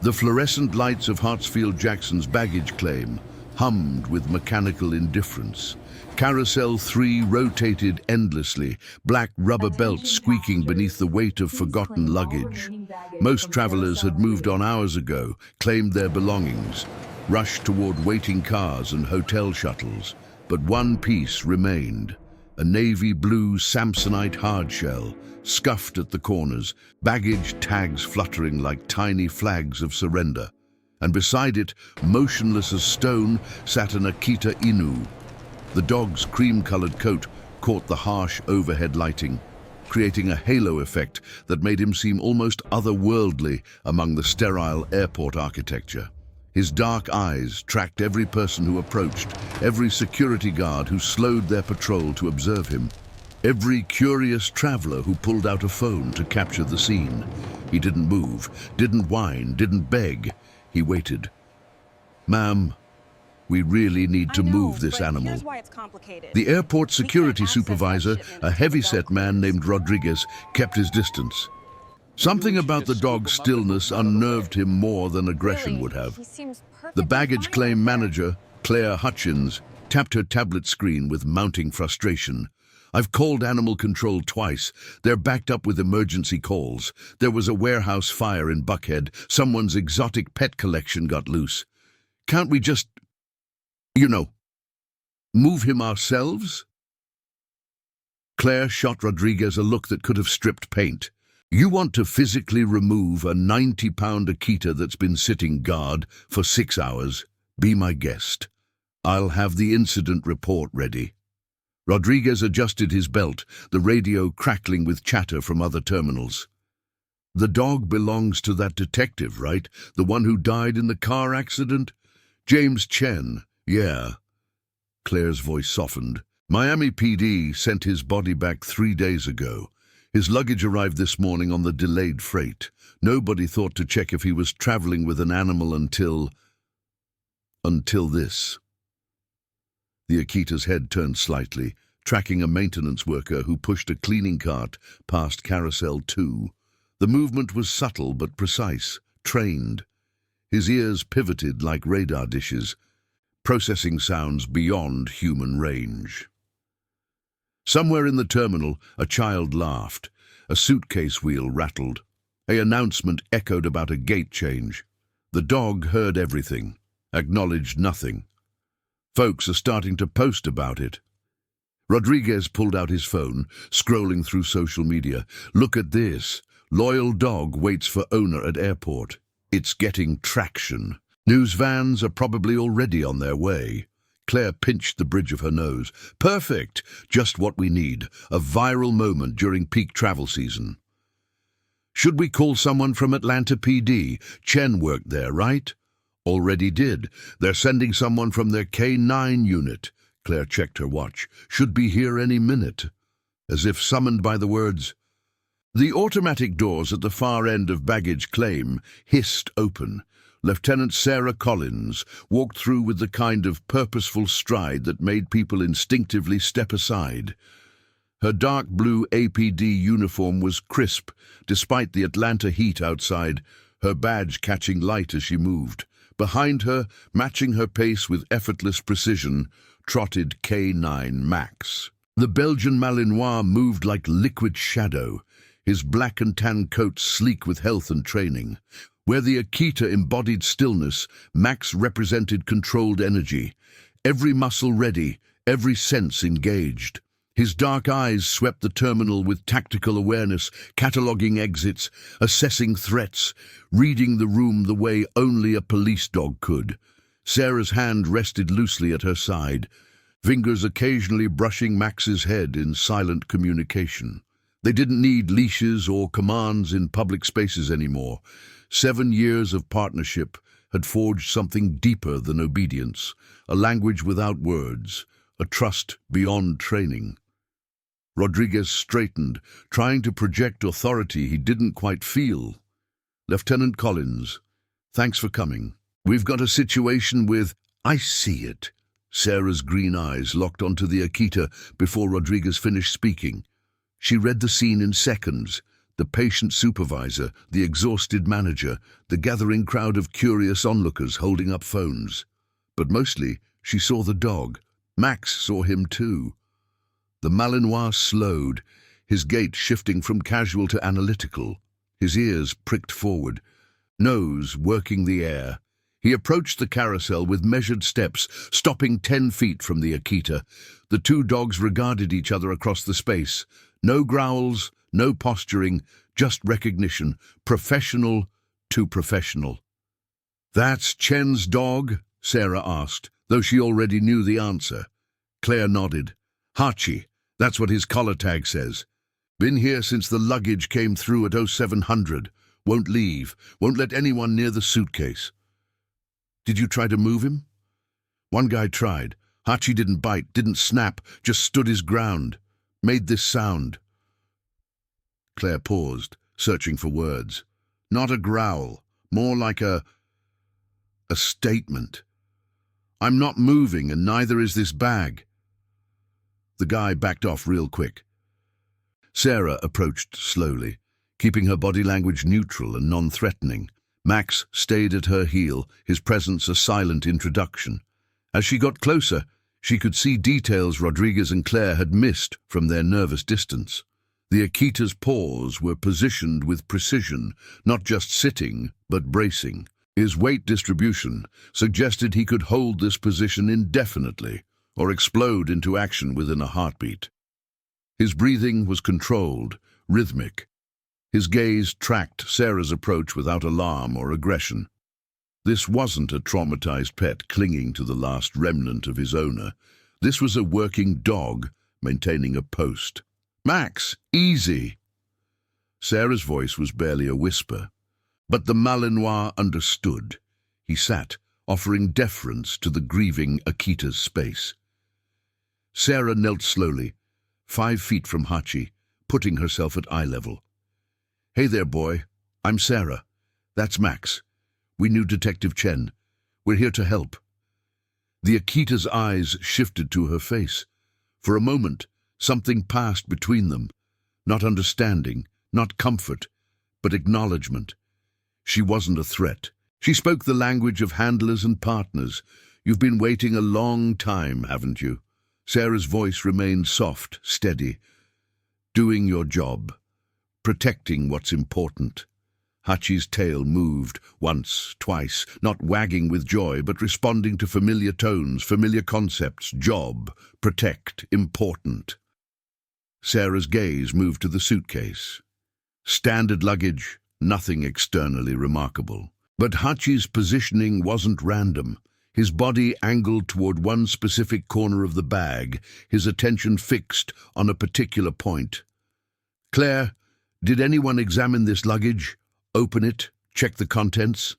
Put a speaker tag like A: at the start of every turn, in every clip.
A: The fluorescent lights of Hartsfield-Jackson's baggage claim hummed with mechanical indifference. Carousel 3 rotated endlessly, black rubber belts squeaking beneath the weight of forgotten luggage. Most travelers had moved on hours ago, claimed their belongings, rushed toward waiting cars and hotel shuttles. But one piece remained, a navy blue Samsonite hardshell, scuffed at the corners, baggage tags fluttering like tiny flags of surrender. And beside it, motionless as stone, sat an Akita Inu. The dog's cream-colored coat caught the harsh overhead lighting, creating a halo effect that made him seem almost otherworldly among the sterile airport architecture. His dark eyes tracked every person who approached, every security guard who slowed their patrol to observe him, every curious traveler who pulled out a phone to capture the scene. He didn't move, didn't whine, didn't beg. He waited. "Ma'am, we really need to move this animal."
B: Here's why it's complicated.
A: The airport security supervisor, a heavy-set man named Rodriguez, kept his distance. Something about the dog's stillness unnerved him more than aggression would have.
B: He seems
A: The
B: perfectly
A: baggage
B: fine
A: claim
B: out there.
A: manager, Claire Hutchins, tapped her tablet screen with mounting frustration. "I've called animal control twice. They're backed up with emergency calls. There was a warehouse fire in Buckhead. Someone's exotic pet collection got loose. Can't we just, move him ourselves?" Claire shot Rodriguez a look that could have stripped paint. "You want to physically remove a 90-pound Akita that's been sitting guard for 6 hours? Be my guest. I'll have the incident report ready." Rodriguez adjusted his belt, the radio crackling with chatter from other terminals. "The dog belongs to that detective, right? The one who died in the car accident? James Chen, yeah." Claire's voice softened. "Miami PD sent his body back 3 days ago. His luggage arrived this morning on the delayed freight. Nobody thought to check if he was traveling with an animal until this." The Akita's head turned slightly, tracking a maintenance worker who pushed a cleaning cart past Carousel 2. The movement was subtle but precise, trained. His ears pivoted like radar dishes, processing sounds beyond human range. Somewhere in the terminal, a child laughed. A suitcase wheel rattled. An announcement echoed about a gate change. The dog heard everything, acknowledged nothing. Folks are starting to post about it. Rodriguez pulled out his phone, scrolling through social media. "Look at this. Loyal dog waits for owner at airport. It's getting traction. News vans are probably already on their way." Claire pinched the bridge of her nose. "Perfect! Just what we need. A viral moment during peak travel season." "Should we call someone from Atlanta PD? Chen worked there, right?" "Already did. They're sending someone from their K9 unit." Claire checked her watch. "Should be here any minute." As if summoned by the words. The automatic doors at the far end of baggage claim hissed open. Lieutenant Sarah Collins walked through with the kind of purposeful stride that made people instinctively step aside. Her dark blue APD uniform was crisp, despite the Atlanta heat outside, her badge catching light as she moved. Behind her, matching her pace with effortless precision, trotted K9 Max. The Belgian Malinois moved like liquid shadow, his black and tan coat sleek with health and training. Where the Akita embodied stillness, Max represented controlled energy. Every muscle ready, every sense engaged. His dark eyes swept the terminal with tactical awareness, cataloging exits, assessing threats, reading the room the way only a police dog could. Sarah's hand rested loosely at her side, fingers occasionally brushing Max's head in silent communication. They didn't need leashes or commands in public spaces anymore. 7 years of partnership had forged something deeper than obedience, a language without words, a trust beyond training. Rodriguez straightened, trying to project authority he didn't quite feel. "Lieutenant Collins, thanks for coming. We've got a situation with—" "I see it." Sarah's green eyes locked onto the Akita before Rodriguez finished speaking. She read the scene in seconds, The patient supervisor, the exhausted manager, the gathering crowd of curious onlookers holding up phones. But mostly, she saw the dog. Max saw him too. The Malinois slowed, his gait shifting from casual to analytical, his ears pricked forward, nose working the air. He approached the carousel with measured steps, stopping 10 feet from the Akita. The two dogs regarded each other across the space. No growls, no posturing, just recognition, professional to professional. "That's Chen's dog?" Sarah asked, though she already knew the answer. Claire nodded. "Hachi, that's what his collar tag says. Been here since the luggage came through at 0700. Won't leave, won't let anyone near the suitcase." "Did you try to move him?" "One guy tried. Hachi didn't bite, didn't snap, just stood his ground. Made this sound." Claire paused, searching for words. Not a growl, more like a statement. "I'm not moving, and neither is this bag." The guy backed off real quick. Sarah approached slowly, keeping her body language neutral and non-threatening. Max stayed at her heel, his presence a silent introduction. As she got closer, she could see details Rodriguez and Claire had missed from their nervous distance. The Akita's paws were positioned with precision, not just sitting, but bracing. His weight distribution suggested he could hold this position indefinitely, or explode into action within a heartbeat. His breathing was controlled, rhythmic. His gaze tracked Sarah's approach without alarm or aggression. This wasn't a traumatized pet clinging to the last remnant of his owner. This was a working dog maintaining a post. "Max, easy!" Sarah's voice was barely a whisper, but the Malinois understood. He sat, offering deference to the grieving Akita's space. Sarah knelt slowly, 5 feet from Hachi, putting herself at eye level. "Hey there, boy. I'm Sarah. That's Max. We knew Detective Chen. We're here to help." The Akita's eyes shifted to her face. For a moment, something passed between them. Not understanding, not comfort, but acknowledgement. She wasn't a threat. She spoke the language of handlers and partners. "You've been waiting a long time, haven't you?" Sarah's voice remained soft, steady. "Doing your job. Protecting what's important." Hachi's tail moved, once, twice, not wagging with joy, but responding to familiar tones, familiar concepts. Job, protect, important. Sarah's gaze moved to the suitcase. Standard luggage, nothing externally remarkable. But Hachi's positioning wasn't random. His body angled toward one specific corner of the bag, his attention fixed on a particular point. "Claire, did anyone examine this luggage? Open it? Check the contents?"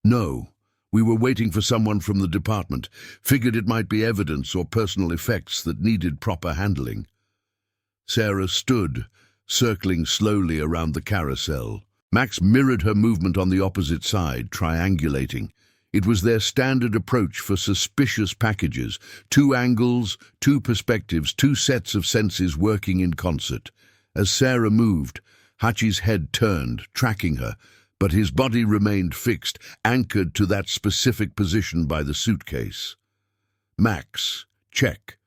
A: "No. We were waiting for someone from the department. Figured it might be evidence or personal effects that needed proper handling." Sarah stood, circling slowly around the carousel. Max mirrored her movement on the opposite side, triangulating. It was their standard approach for suspicious packages. 2 angles, 2 perspectives, 2 sets of senses working in concert. As Sarah moved, Hachi's head turned, tracking her, but his body remained fixed, anchored to that specific position by the suitcase. "Max, check."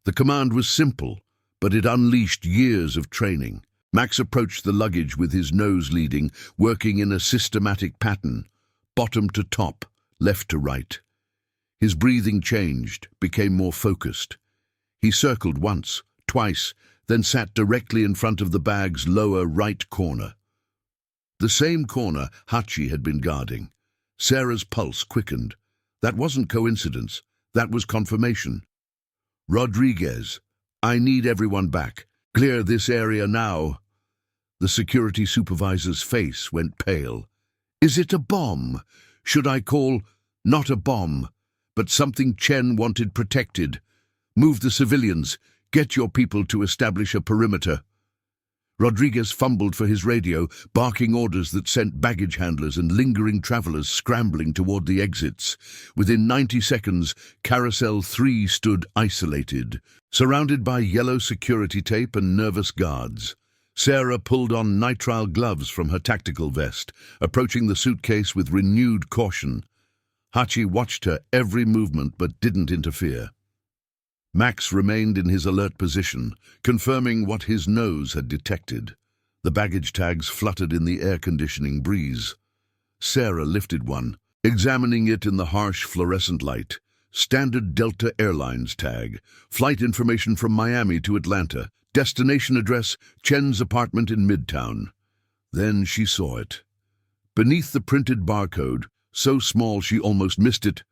A: The command was simple, but it unleashed years of training. Max approached the luggage with his nose leading, working in a systematic pattern, bottom to top, left to right. His breathing changed, became more focused. He circled once, twice, then sat directly in front of the bag's lower right corner. The same corner Hachi had been guarding. Sarah's pulse quickened. That wasn't coincidence, that was confirmation. "Rodriguez, I need everyone back. Clear this area now." The security supervisor's face went pale. "Is it a bomb? Should I call not a bomb, but something Chen wanted protected? Move the civilians. Get your people to establish a perimeter." Rodriguez fumbled for his radio, barking orders that sent baggage handlers and lingering travelers scrambling toward the exits. Within 90 seconds, Carousel 3 stood isolated, surrounded by yellow security tape and nervous guards. Sarah pulled on nitrile gloves from her tactical vest, approaching the suitcase with renewed caution. Hachi watched her every movement but didn't interfere. Max remained in his alert position, confirming what his nose had detected. The baggage tags fluttered in the air-conditioning breeze. Sarah lifted one, examining it in the harsh fluorescent light. Standard Delta Airlines tag. Flight information from Miami to Atlanta. Destination address, Chen's apartment in Midtown. Then she saw it. Beneath the printed barcode, so small she almost missed it,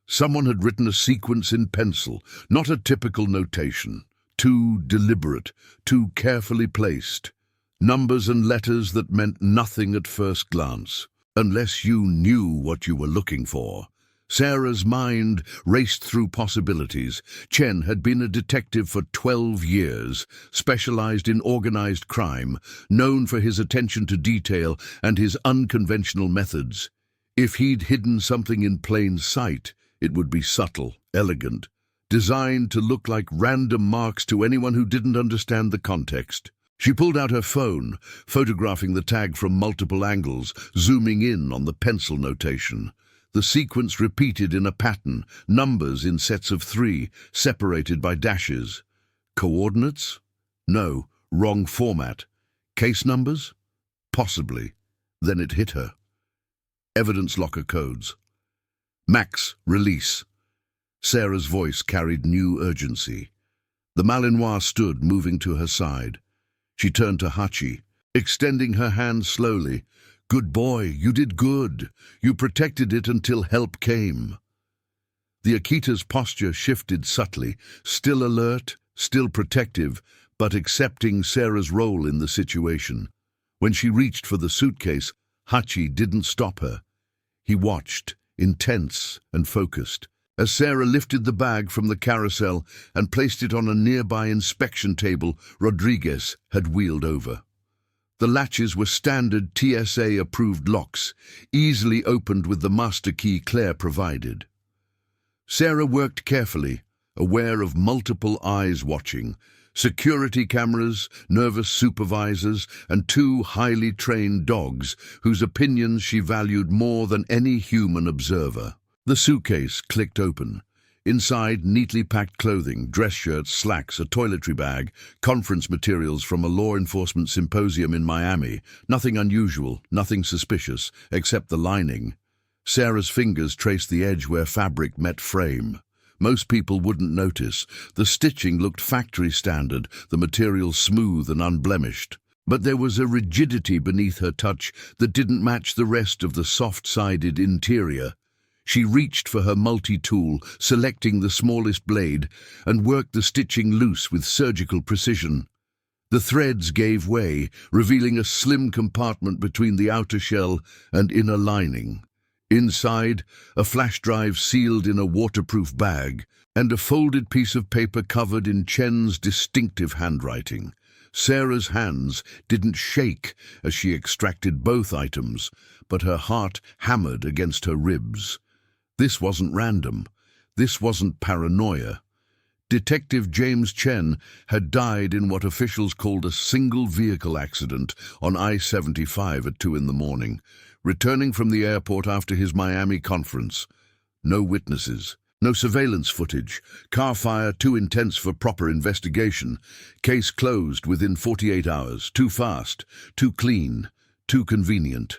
A: someone had written a sequence in pencil, not a typical notation. Too deliberate, too carefully placed. Numbers and letters that meant nothing at first glance, unless you knew what you were looking for. Sarah's mind raced through possibilities. Chen had been a detective for 12 years, specialized in organized crime, known for his attention to detail and his unconventional methods. If he'd hidden something in plain sight, it would be subtle, elegant, designed to look like random marks to anyone who didn't understand the context. She pulled out her phone, photographing the tag from multiple angles, zooming in on the pencil notation. The sequence repeated in a pattern, numbers in sets of 3, separated by dashes. Coordinates? No, wrong format. Case numbers? Possibly. Then it hit her. Evidence locker codes. Max, release. Sarah's voice carried new urgency. The Malinois stood, moving to her side. She turned to Hachi, extending her hand slowly. Good boy, you did good. You protected it until help came. The Akita's posture shifted subtly, still alert, still protective, but accepting Sarah's role in the situation. When she reached for the suitcase, Hachi didn't stop her. He watched, intense and focused, as Sarah lifted the bag from the carousel and placed it on a nearby inspection table Rodriguez had wheeled over. The latches were standard TSA-approved locks, easily opened with the master key Claire provided. Sarah worked carefully, aware of multiple eyes watching, security cameras, nervous supervisors, and 2 highly trained dogs whose opinions she valued more than any human observer. The suitcase clicked open. Inside, neatly packed clothing, dress shirts, slacks, a toiletry bag, conference materials from a law enforcement symposium in Miami. Nothing unusual, nothing suspicious, except the lining. Sarah's fingers traced the edge where fabric met frame. Most people wouldn't notice. The stitching looked factory standard, the material smooth and unblemished. But there was a rigidity beneath her touch that didn't match the rest of the soft-sided interior. She reached for her multi-tool, selecting the smallest blade, and worked the stitching loose with surgical precision. The threads gave way, revealing a slim compartment between the outer shell and inner lining. Inside, a flash drive sealed in a waterproof bag, and a folded piece of paper covered in Chen's distinctive handwriting. Sarah's hands didn't shake as she extracted both items, but her heart hammered against her ribs. This wasn't random. This wasn't paranoia. Detective James Chen had died in what officials called a single-vehicle accident on I-75 at 2 in the morning, returning from the airport after his Miami conference. No witnesses, no surveillance footage, car fire too intense for proper investigation, case closed within 48 hours, too fast, too clean, too convenient.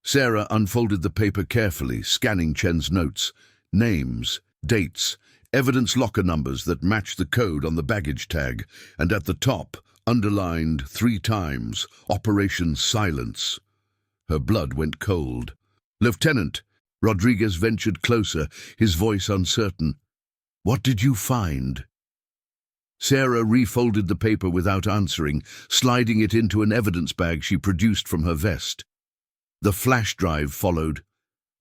A: Sarah unfolded the paper carefully, scanning Chen's notes, names, dates, evidence locker numbers that matched the code on the baggage tag, and at the top, underlined 3 times, Operation Silence. Her blood went cold. "Lieutenant," Rodriguez ventured closer, his voice uncertain. "What did you find?" Sarah refolded the paper without answering, sliding it into an evidence bag she produced from her vest. The flash drive followed.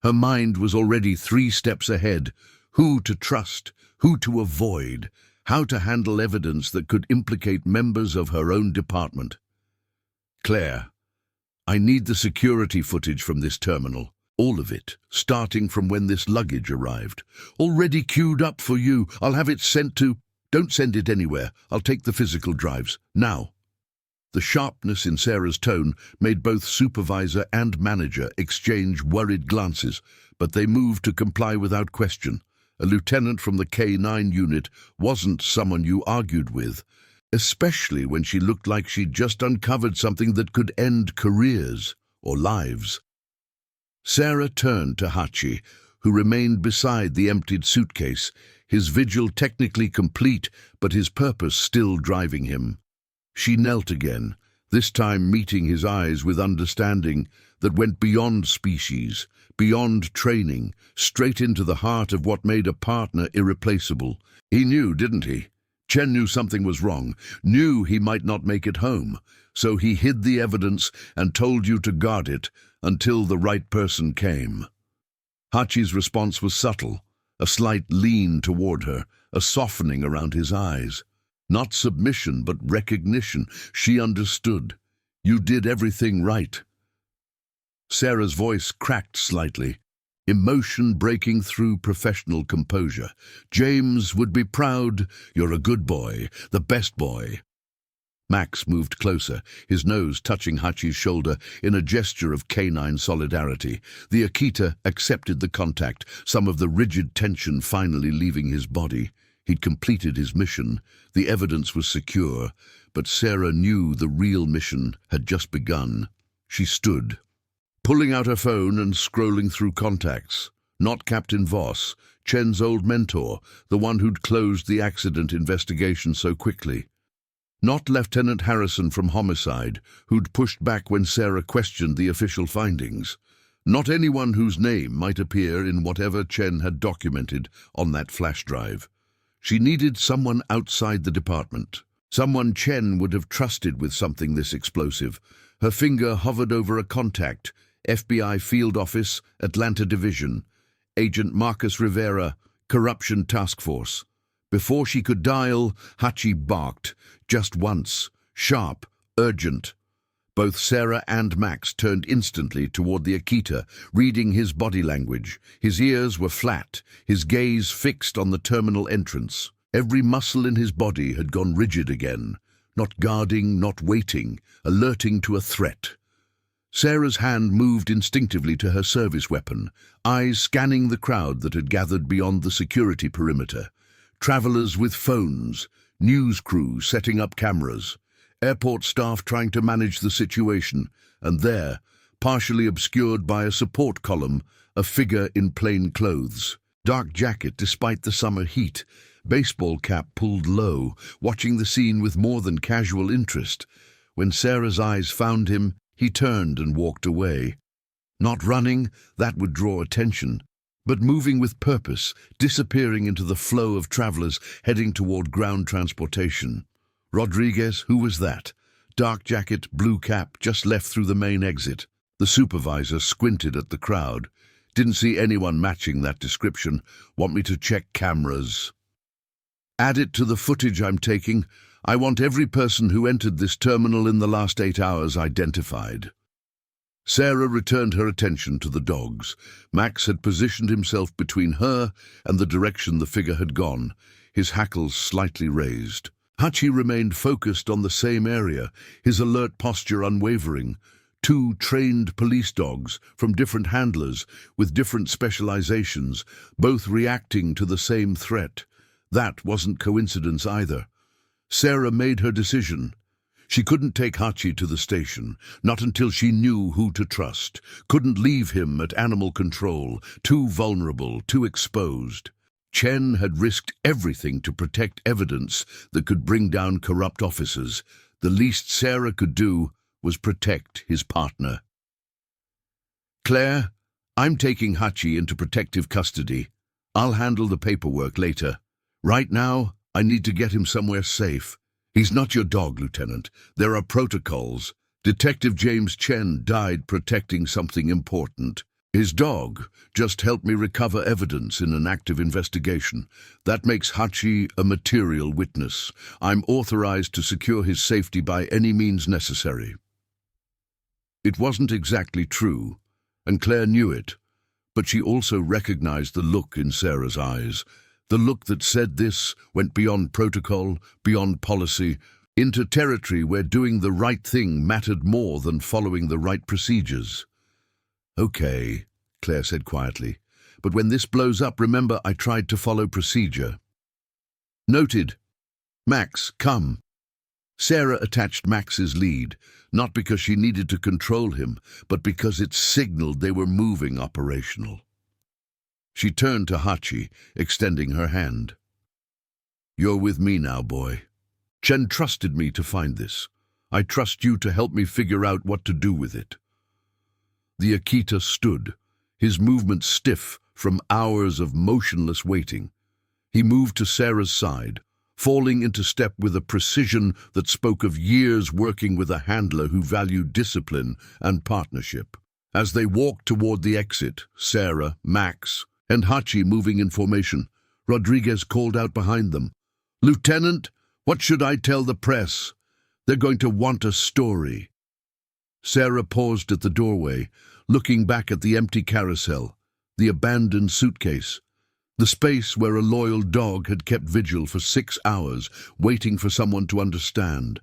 A: Her mind was already 3 steps ahead. Who to trust, who to avoid, how to handle evidence that could implicate members of her own department. "Claire, I need the security footage from this terminal. All of it, starting from when this luggage arrived. Already queued up for you. I'll have it sent to—" "Don't send it anywhere. I'll take the physical drives. Now." The sharpness in Sarah's tone made both supervisor and manager exchange worried glances, but they moved to comply without question. A lieutenant from the K9 unit wasn't someone you argued with, especially when she looked like she'd just uncovered something that could end careers or lives. Sarah turned to Hachi, who remained beside the emptied suitcase, his vigil technically complete, but his purpose still driving him. She knelt again, this time meeting his eyes with understanding that went beyond species, beyond training, straight into the heart of what made a partner irreplaceable. He knew, didn't he? Chen knew something was wrong, knew he might not make it home, so he hid the evidence and told you to guard it until the right person came. Hachi's response was subtle, a slight lean toward her, a softening around his eyes. Not submission, but recognition. She understood. You did everything right. Sarah's voice cracked slightly, emotion breaking through professional composure. James would be proud. You're a good boy, the best boy. Max moved closer, his nose touching Hachi's shoulder in a gesture of canine solidarity. The Akita accepted the contact, some of the rigid tension finally leaving his body. He'd completed his mission. The evidence was secure, but Sarah knew the real mission had just begun. She stood, pulling out her phone and scrolling through contacts. Not Captain Voss, Chen's old mentor, the one who'd closed the accident investigation so quickly. Not Lieutenant Harrison from Homicide, who'd pushed back when Sarah questioned the official findings. Not anyone whose name might appear in whatever Chen had documented on that flash drive. She needed someone outside the department, someone Chen would have trusted with something this explosive. Her finger hovered over a contact, FBI Field Office, Atlanta Division, Agent Marcus Rivera, Corruption Task Force. Before she could dial, Hachi barked, just once, sharp, urgent. Both Sarah and Max turned instantly toward the Akita, reading his body language. His ears were flat, his gaze fixed on the terminal entrance. Every muscle in his body had gone rigid again, not guarding, not waiting, alerting to a threat. Sarah's hand moved instinctively to her service weapon, eyes scanning the crowd that had gathered beyond the security perimeter. Travelers with phones, news crews setting up cameras, airport staff trying to manage the situation, and there, partially obscured by a support column, a figure in plain clothes. Dark jacket despite the summer heat, baseball cap pulled low, watching the scene with more than casual interest. When Sarah's eyes found him, he turned and walked away. Not running, that would draw attention, but moving with purpose, disappearing into the flow of travelers heading toward ground transportation. Rodriguez, who was that? Dark jacket, blue cap, just left through the main exit. The supervisor squinted at the crowd. Didn't see anyone matching that description. Want me to check cameras? Add it to the footage I'm taking. I want every person who entered this terminal in the last 8 hours identified. Sarah returned her attention to the dogs. Max had positioned himself between her and the direction the figure had gone, his hackles slightly raised. Hachi remained focused on the same area, his alert posture unwavering. 2 trained police dogs from different handlers with different specializations, both reacting to the same threat. That wasn't coincidence either. Sarah made her decision. She couldn't take Hachi to the station, not until she knew who to trust. Couldn't leave him at animal control, too vulnerable, too exposed. Chen had risked everything to protect evidence that could bring down corrupt officers. The least Sarah could do was protect his partner. Claire, I'm taking Hachi into protective custody. I'll handle the paperwork later. Right now, I need to get him somewhere safe. He's not your dog, Lieutenant. There are protocols. Detective James Chen died protecting something important. His dog just helped me recover evidence in an active investigation. That makes Hachi a material witness. I'm authorized to secure his safety by any means necessary. It wasn't exactly true, and Claire knew it, but she also recognized the look in Sarah's eyes. The look that said this went beyond protocol, beyond policy, into territory where doing the right thing mattered more than following the right procedures. "Okay," Claire said quietly, "but when this blows up, remember I tried to follow procedure." "Noted. Max, come." Sarah attached Max's lead, not because she needed to control him, but because it signaled they were moving operational. She turned to Hachi, extending her hand. "You're with me now, boy. Chen trusted me to find this. I trust you to help me figure out what to do with it." The Akita stood, his movements stiff from hours of motionless waiting. He moved to Sarah's side, falling into step with a precision that spoke of years working with a handler who valued discipline and partnership. As they walked toward the exit, Sarah, Max, and Hachi moving in formation, Rodriguez called out behind them, "Lieutenant, what should I tell the press? They're going to want a story." Sarah paused at the doorway, looking back at the empty carousel, the abandoned suitcase, the space where a loyal dog had kept vigil for 6 hours, waiting for someone to understand.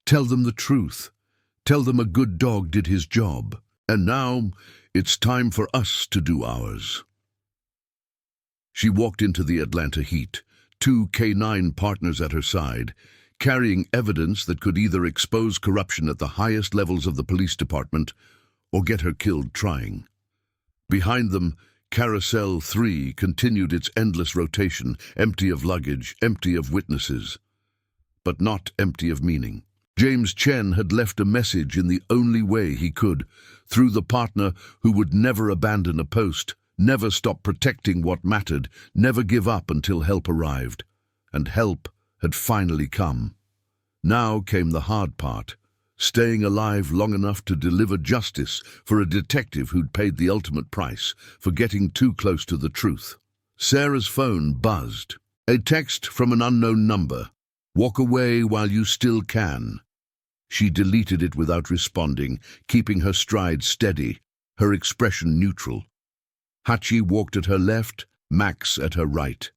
A: Tell them the truth. Tell them a good dog did his job. And now, it's time for us to do ours. She walked into the Atlanta heat, 2 K9 partners at her side, carrying evidence that could either expose corruption at the highest levels of the police department or get her killed trying. Behind them, Carousel 3 continued its endless rotation, empty of luggage, empty of witnesses, but not empty of meaning. James Chen had left a message in the only way he could, through the partner who would never abandon a post, never stop protecting what mattered, never give up until help arrived. And help had finally come. Now came the hard part, staying alive long enough to deliver justice for a detective who'd paid the ultimate price for getting too close to the truth. Sarah's phone buzzed. A text from an unknown number. "Walk away while you still can." She deleted it without responding, keeping her stride steady, her expression neutral. Hachi walked at her left, Max at her right.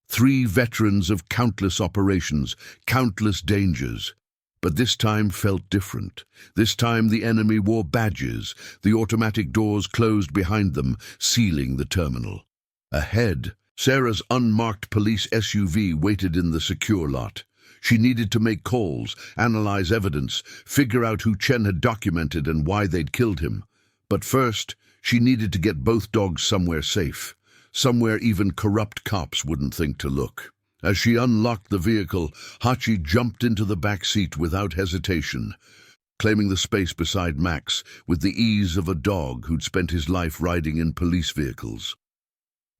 A: 3 veterans of countless operations, countless dangers. But this time felt different. This time the enemy wore badges. The automatic doors closed behind them, sealing the terminal. Ahead, Sarah's unmarked police SUV waited in the secure lot. She needed to make calls, analyze evidence, figure out who Chen had documented and why they'd killed him. But first, she needed to get both dogs somewhere safe, somewhere even corrupt cops wouldn't think to look. As she unlocked the vehicle, Hachi jumped into the back seat without hesitation, claiming the space beside Max with the ease of a dog who'd spent his life riding in police vehicles.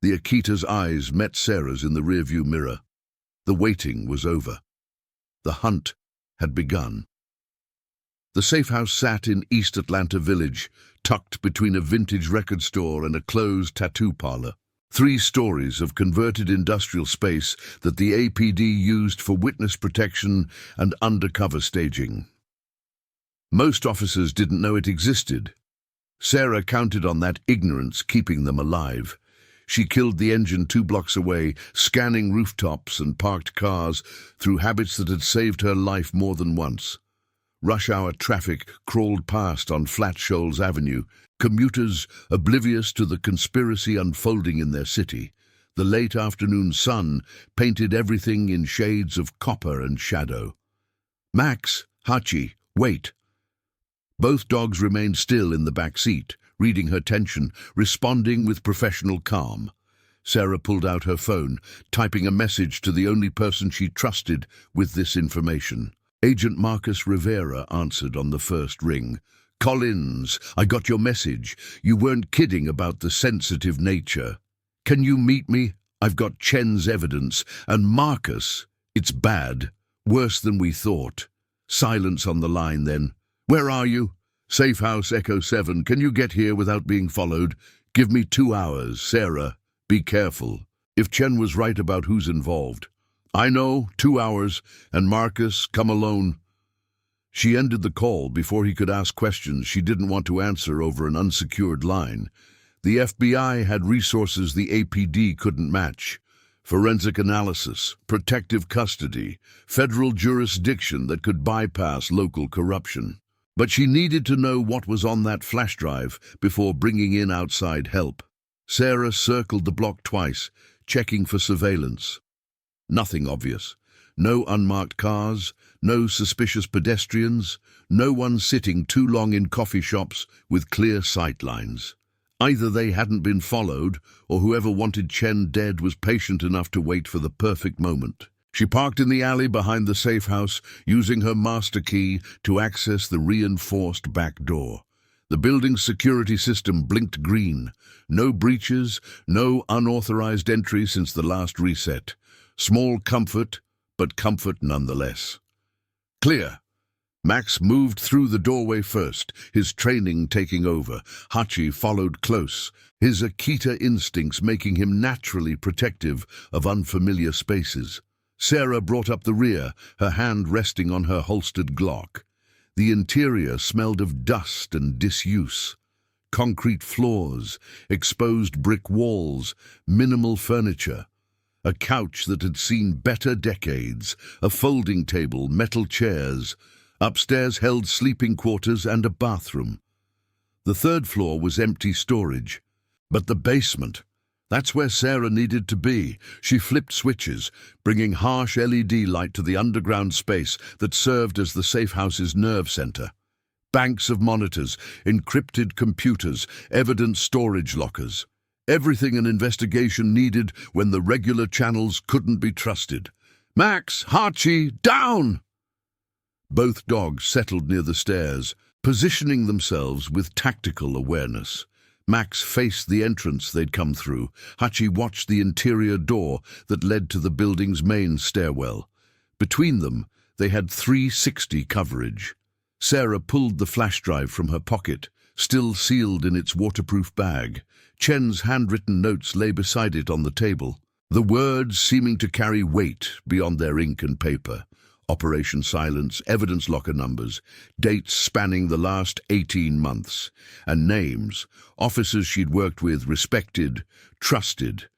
A: The Akita's eyes met Sarah's in the rearview mirror. The waiting was over. The hunt had begun. The safe house sat in East Atlanta Village, tucked between a vintage record store and a closed tattoo parlor. 3 stories of converted industrial space that the APD used for witness protection and undercover staging. Most officers didn't know it existed. Sarah counted on that ignorance keeping them alive. She killed the engine 2 blocks away, scanning rooftops and parked cars through habits that had saved her life more than once. Rush-hour traffic crawled past on Flat Shoals Avenue, commuters oblivious to the conspiracy unfolding in their city. The late afternoon sun painted everything in shades of copper and shadow. "Max, Hachi, wait." Both dogs remained still in the back seat, reading her tension, responding with professional calm. Sarah pulled out her phone, typing a message to the only person she trusted with this information. Agent Marcus Rivera answered on the first ring. "Collins, I got your message. You weren't kidding about the sensitive nature. Can you meet me? I've got Chen's evidence. And Marcus, it's bad. Worse than we thought." Silence on the line then. "Where are you?" "Safe House Echo 7. Can you get here without being followed? Give me 2 hours. Sarah, be careful. If Chen was right about who's involved." "I know, 2 hours. And Marcus, come alone." She ended the call before he could ask questions she didn't want to answer over an unsecured line. The FBI had resources the APD couldn't match. Forensic analysis, protective custody, federal jurisdiction that could bypass local corruption. But she needed to know what was on that flash drive before bringing in outside help. Sarah circled the block twice, checking for surveillance. Nothing obvious. No unmarked cars, no suspicious pedestrians, no one sitting too long in coffee shops with clear sight lines. Either they hadn't been followed, or whoever wanted Chen dead was patient enough to wait for the perfect moment. She parked in the alley behind the safe house, using her master key to access the reinforced back door. The building's security system blinked green. No breaches, no unauthorized entry since the last reset. Small comfort, but comfort nonetheless. Clear. Max moved through the doorway first, his training taking over. Hachi followed close, his Akita instincts making him naturally protective of unfamiliar spaces. Sarah brought up the rear, her hand resting on her holstered Glock. The interior smelled of dust and disuse. Concrete floors, exposed brick walls, minimal furniture. A couch that had seen better decades, a folding table, metal chairs. Upstairs held sleeping quarters and a bathroom. The third floor was empty storage. But the basement, that's where Sarah needed to be. She flipped switches, bringing harsh LED light to the underground space that served as the safe house's nerve center. Banks of monitors, encrypted computers, evidence storage lockers. Everything an investigation needed when the regular channels couldn't be trusted. "Max, Hachi, down!" Both dogs settled near the stairs, positioning themselves with tactical awareness. Max faced the entrance they'd come through. Hachi watched the interior door that led to the building's main stairwell. Between them, they had 360 coverage. Sarah pulled the flash drive from her pocket, still sealed in its waterproof bag. Chen's handwritten notes lay beside it on the table, the words seeming to carry weight beyond their ink and paper. Operation Silence, evidence locker numbers, dates spanning the last 18 months, and names, officers she'd worked with, respected, trusted.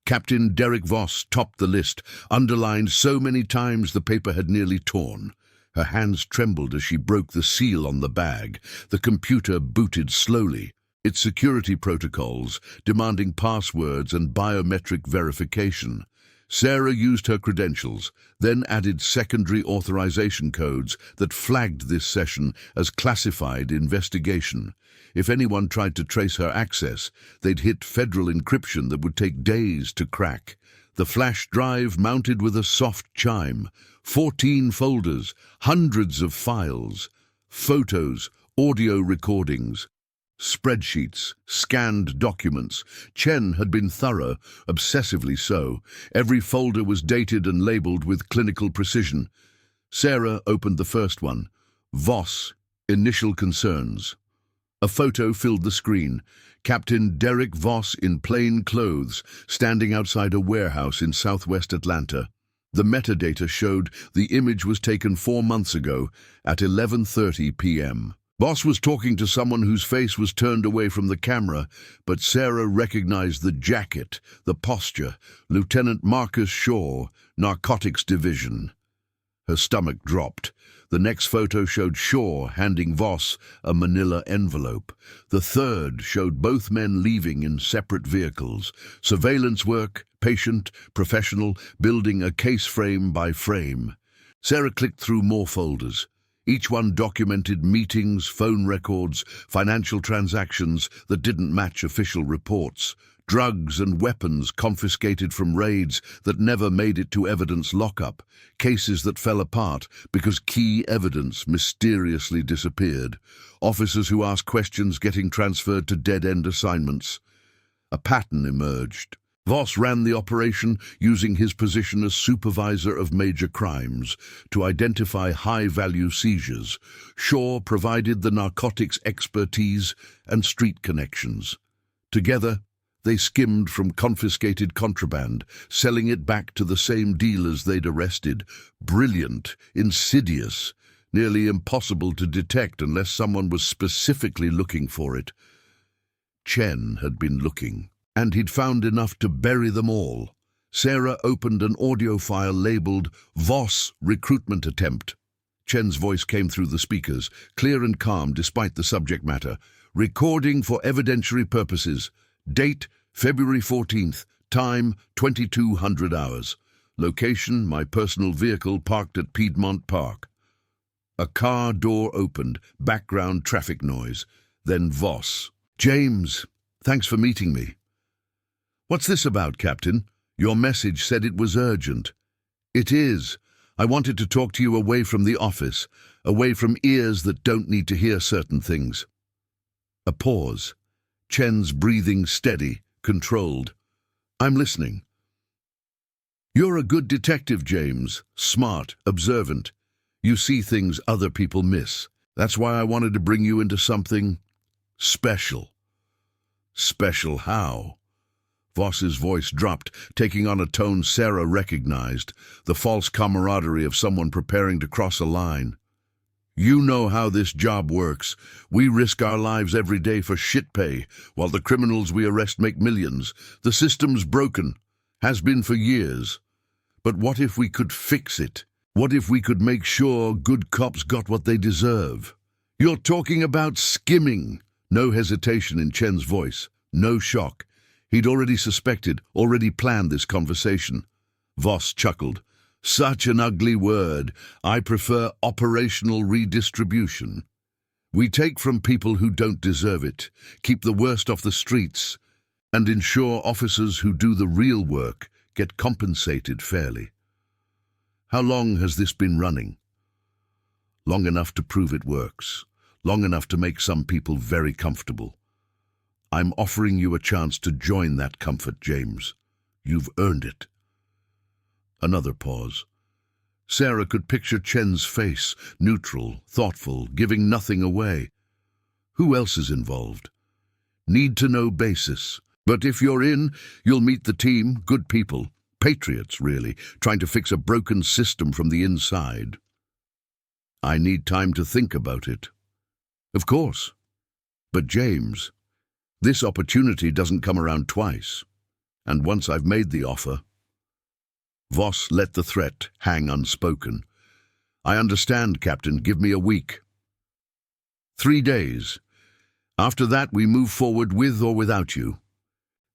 A: Captain Derek Voss topped the list, underlined so many times the paper had nearly torn. Her hands trembled as she broke the seal on the bag. The computer booted slowly, its security protocols demanding passwords and biometric verification. Sarah used her credentials, then added secondary authorization codes that flagged this session as classified investigation. If anyone tried to trace her access, they'd hit federal encryption that would take days to crack. The flash drive mounted with a soft chime. 14 folders, hundreds of files, photos, audio recordings. Spreadsheets, scanned documents. Chen had been thorough, obsessively so. Every folder was dated and labeled with clinical precision. Sarah opened the first one. Voss, initial concerns. A photo filled the screen. Captain Derek Voss in plain clothes, standing outside a warehouse in southwest Atlanta. The metadata showed the image was taken 4 months ago at 11:30 p.m. Voss was talking to someone whose face was turned away from the camera, but Sarah recognized the jacket, the posture. Lieutenant Marcus Shaw, Narcotics Division. Her stomach dropped. The next photo showed Shaw handing Voss a manila envelope. The third showed both men leaving in separate vehicles. Surveillance work, patient, professional, building a case frame by frame. Sarah clicked through more folders. Each one documented meetings, phone records, financial transactions that didn't match official reports, drugs and weapons confiscated from raids that never made it to evidence lockup, cases that fell apart because key evidence mysteriously disappeared, officers who asked questions getting transferred to dead-end assignments. A pattern emerged. Voss ran the operation using his position as supervisor of major crimes to identify high-value seizures. Shaw provided the narcotics expertise and street connections. Together, they skimmed from confiscated contraband, selling it back to the same dealers they'd arrested. Brilliant, insidious, nearly impossible to detect unless someone was specifically looking for it. Chen had been looking, and he'd found enough to bury them all. Sarah opened an audio file labeled Voss Recruitment Attempt. Chen's voice came through the speakers, clear and calm despite the subject matter. Recording for evidentiary purposes. Date, February 14th. Time, 2200 hours. Location, my personal vehicle parked at Piedmont Park. A car door opened, background traffic noise. Then Voss. James, thanks for meeting me. What's this about, Captain? Your message said it was urgent. It is. I wanted to talk to you away from the office, away from ears that don't need to hear certain things. A pause. Chen's breathing steady, controlled. I'm listening. You're a good detective, James. Smart, observant. You see things other people miss. That's why I wanted to bring you into something special. Special how? Voss's voice dropped, taking on a tone Sarah recognized, the false camaraderie of someone preparing to cross a line. You know how this job works. We risk our lives every day for shit pay, while the criminals we arrest make millions. The system's broken. Has been for years. But what if we could fix it? What if we could make sure good cops got what they deserve? You're talking about skimming. No hesitation in Chen's voice. No shock. He'd already suspected, already planned this conversation. Voss chuckled. Such an ugly word. I prefer operational redistribution. We take from people who don't deserve it, keep the worst off the streets, and ensure officers who do the real work get compensated fairly. How long has this been running? Long enough to prove it works. Long enough to make some people very comfortable. I'm offering you a chance to join that comfort, James. You've earned it. Another pause. Sarah could picture Chen's face, neutral, thoughtful, giving nothing away. Who else is involved? Need-to-know basis. But if you're in, you'll meet the team, good people, patriots, really, trying to fix a broken system from the inside. I need time to think about it. Of course. But James, this opportunity doesn't come around twice. And once I've made the offer... Voss let the threat hang unspoken. I understand, Captain. Give me a week. 3 days. After that, we move forward with or without you.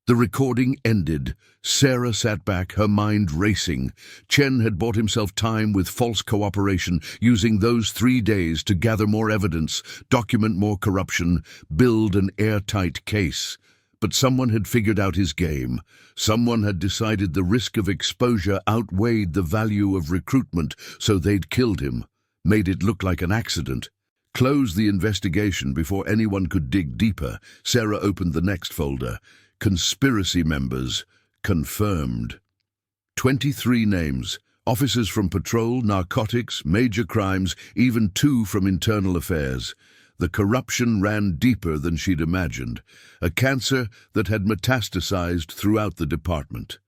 A: The recording ended. Sarah sat back, her mind racing. Chen had bought himself time with false cooperation, using those 3 days to gather more evidence, document more corruption, build an airtight case. But someone had figured out his game. Someone had decided the risk of exposure outweighed the value of recruitment, so they'd killed him, made it look like an accident. Closed the investigation before anyone could dig deeper. Sarah opened the next folder. Conspiracy members. Confirmed. 23 names. Officers from patrol, narcotics, major crimes, even 2 from internal affairs. The corruption ran deeper than she'd imagined, a cancer that had metastasized throughout the department.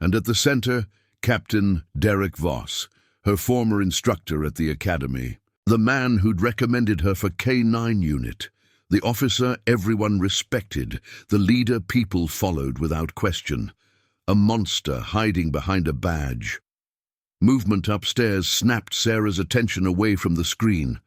A: And at the center, Captain Derek Voss, her former instructor at the academy, the man who'd recommended her for K9 unit, the officer everyone respected, the leader people followed without question, a monster hiding behind a badge. Movement upstairs snapped Sarah's attention away from the screen.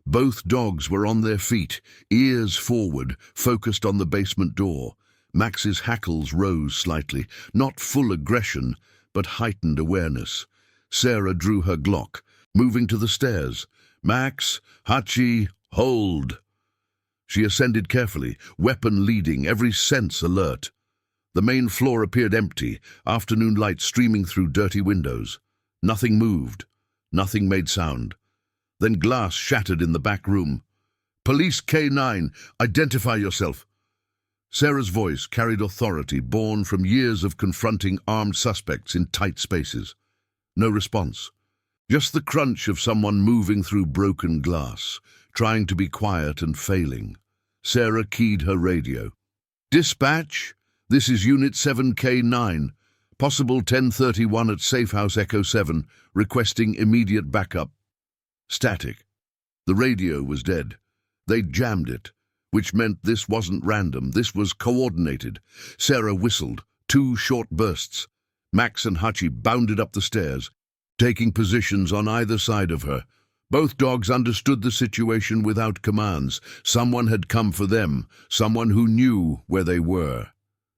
A: Both dogs were on their feet, ears forward, focused on the basement door. Max's hackles rose slightly, not full aggression, but heightened awareness. Sarah drew her Glock, moving to the stairs. Max, Hachi, hold. She ascended carefully, weapon leading, every sense alert. The main floor appeared empty, afternoon light streaming through dirty windows. Nothing moved. Nothing made sound. Then glass shattered in the back room. Police K9, identify yourself. Sarah's voice carried authority born from years of confronting armed suspects in tight spaces. No response. Just the crunch of someone moving through broken glass, trying to be quiet and failing. Sarah keyed her radio. Dispatch, this is Unit 7K9. Possible 1031 at Safe House Echo 7, requesting immediate backup. Static. The radio was dead. They'd jammed it, which meant this wasn't random, this was coordinated. Sarah whistled, 2 short bursts. Max and Hachi bounded up the stairs, taking positions on either side of her. Both dogs understood the situation without commands. Someone had come for them, someone who knew where they were.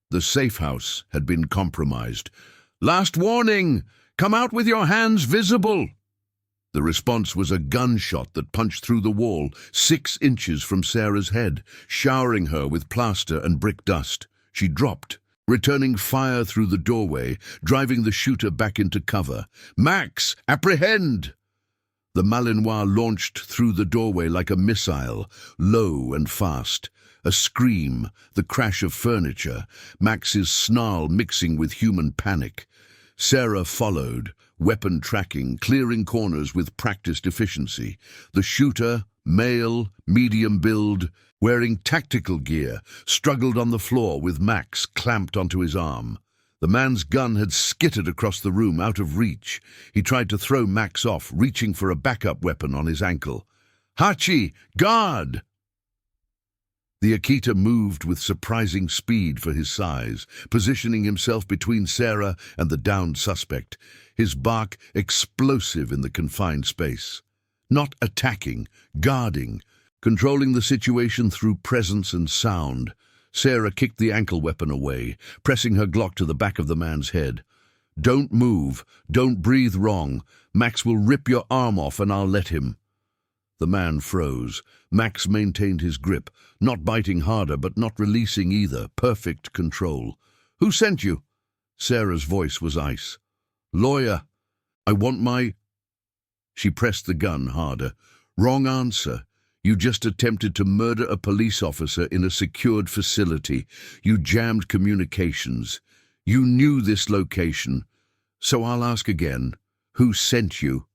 A: The safe house had been compromised. "Last warning! Come out with your hands visible!" The response was a gunshot that punched through the wall 6 inches from Sarah's head, showering her with plaster and brick dust. She dropped, returning fire through the doorway, driving the shooter back into cover. "Max, apprehend!" The Malinois launched through the doorway like a missile, low and fast. A scream, the crash of furniture, Max's snarl mixing with human panic. Sarah followed, weapon tracking, clearing corners with practiced efficiency. The shooter, male, medium build, wearing tactical gear, struggled on the floor with Max clamped onto his arm. The man's gun had skittered across the room, out of reach. He tried to throw Max off, reaching for a backup weapon on his ankle. "Hachi, guard!" The Akita moved with surprising speed for his size, positioning himself between Sarah and the downed suspect, his bark explosive in the confined space. Not attacking, guarding, controlling the situation through presence and sound. Sarah kicked the ankle weapon away, pressing her Glock to the back of the man's head. "Don't move. Don't breathe wrong. Max will rip your arm off and I'll let him." The man froze. Max maintained his grip, not biting harder but not releasing either. Perfect control. "Who sent you?" Sarah's voice was ice. "Lawyer. I want my—" She pressed the gun harder. "Wrong answer. You just attempted to murder a police officer in a secured facility. You jammed communications. You knew this location. So I'll ask again. Who sent you?"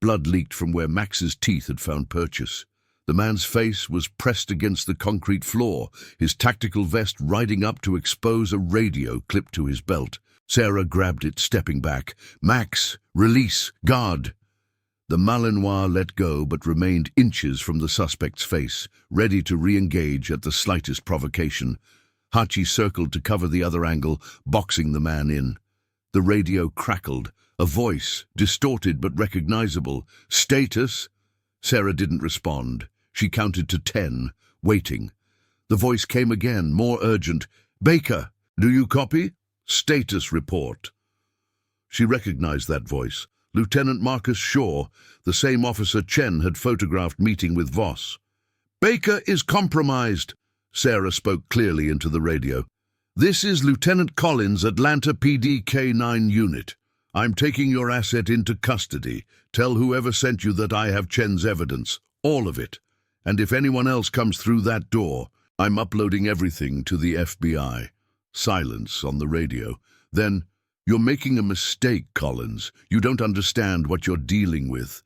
A: Blood leaked from where Max's teeth had found purchase. The man's face was pressed against the concrete floor, his tactical vest riding up to expose a radio clipped to his belt. Sarah grabbed it, stepping back. "Max, release, guard!" The Malinois let go but remained inches from the suspect's face, ready to re-engage at the slightest provocation. Hachi circled to cover the other angle, boxing the man in. The radio crackled. A voice, distorted but recognizable. "Status?" Sarah didn't respond. She counted to 10, waiting. The voice came again, more urgent. "Baker, do you copy? Status report." She recognized that voice. Lieutenant Marcus Shaw, the same officer Chen had photographed meeting with Voss. "Baker is compromised," Sarah spoke clearly into the radio. "This is Lieutenant Collins, Atlanta PD K9 unit. I'm taking your asset into custody. Tell whoever sent you that I have Chen's evidence, all of it. And if anyone else comes through that door, I'm uploading everything to the FBI." Silence on the radio. Then, "You're making a mistake, Collins. You don't understand what you're dealing with."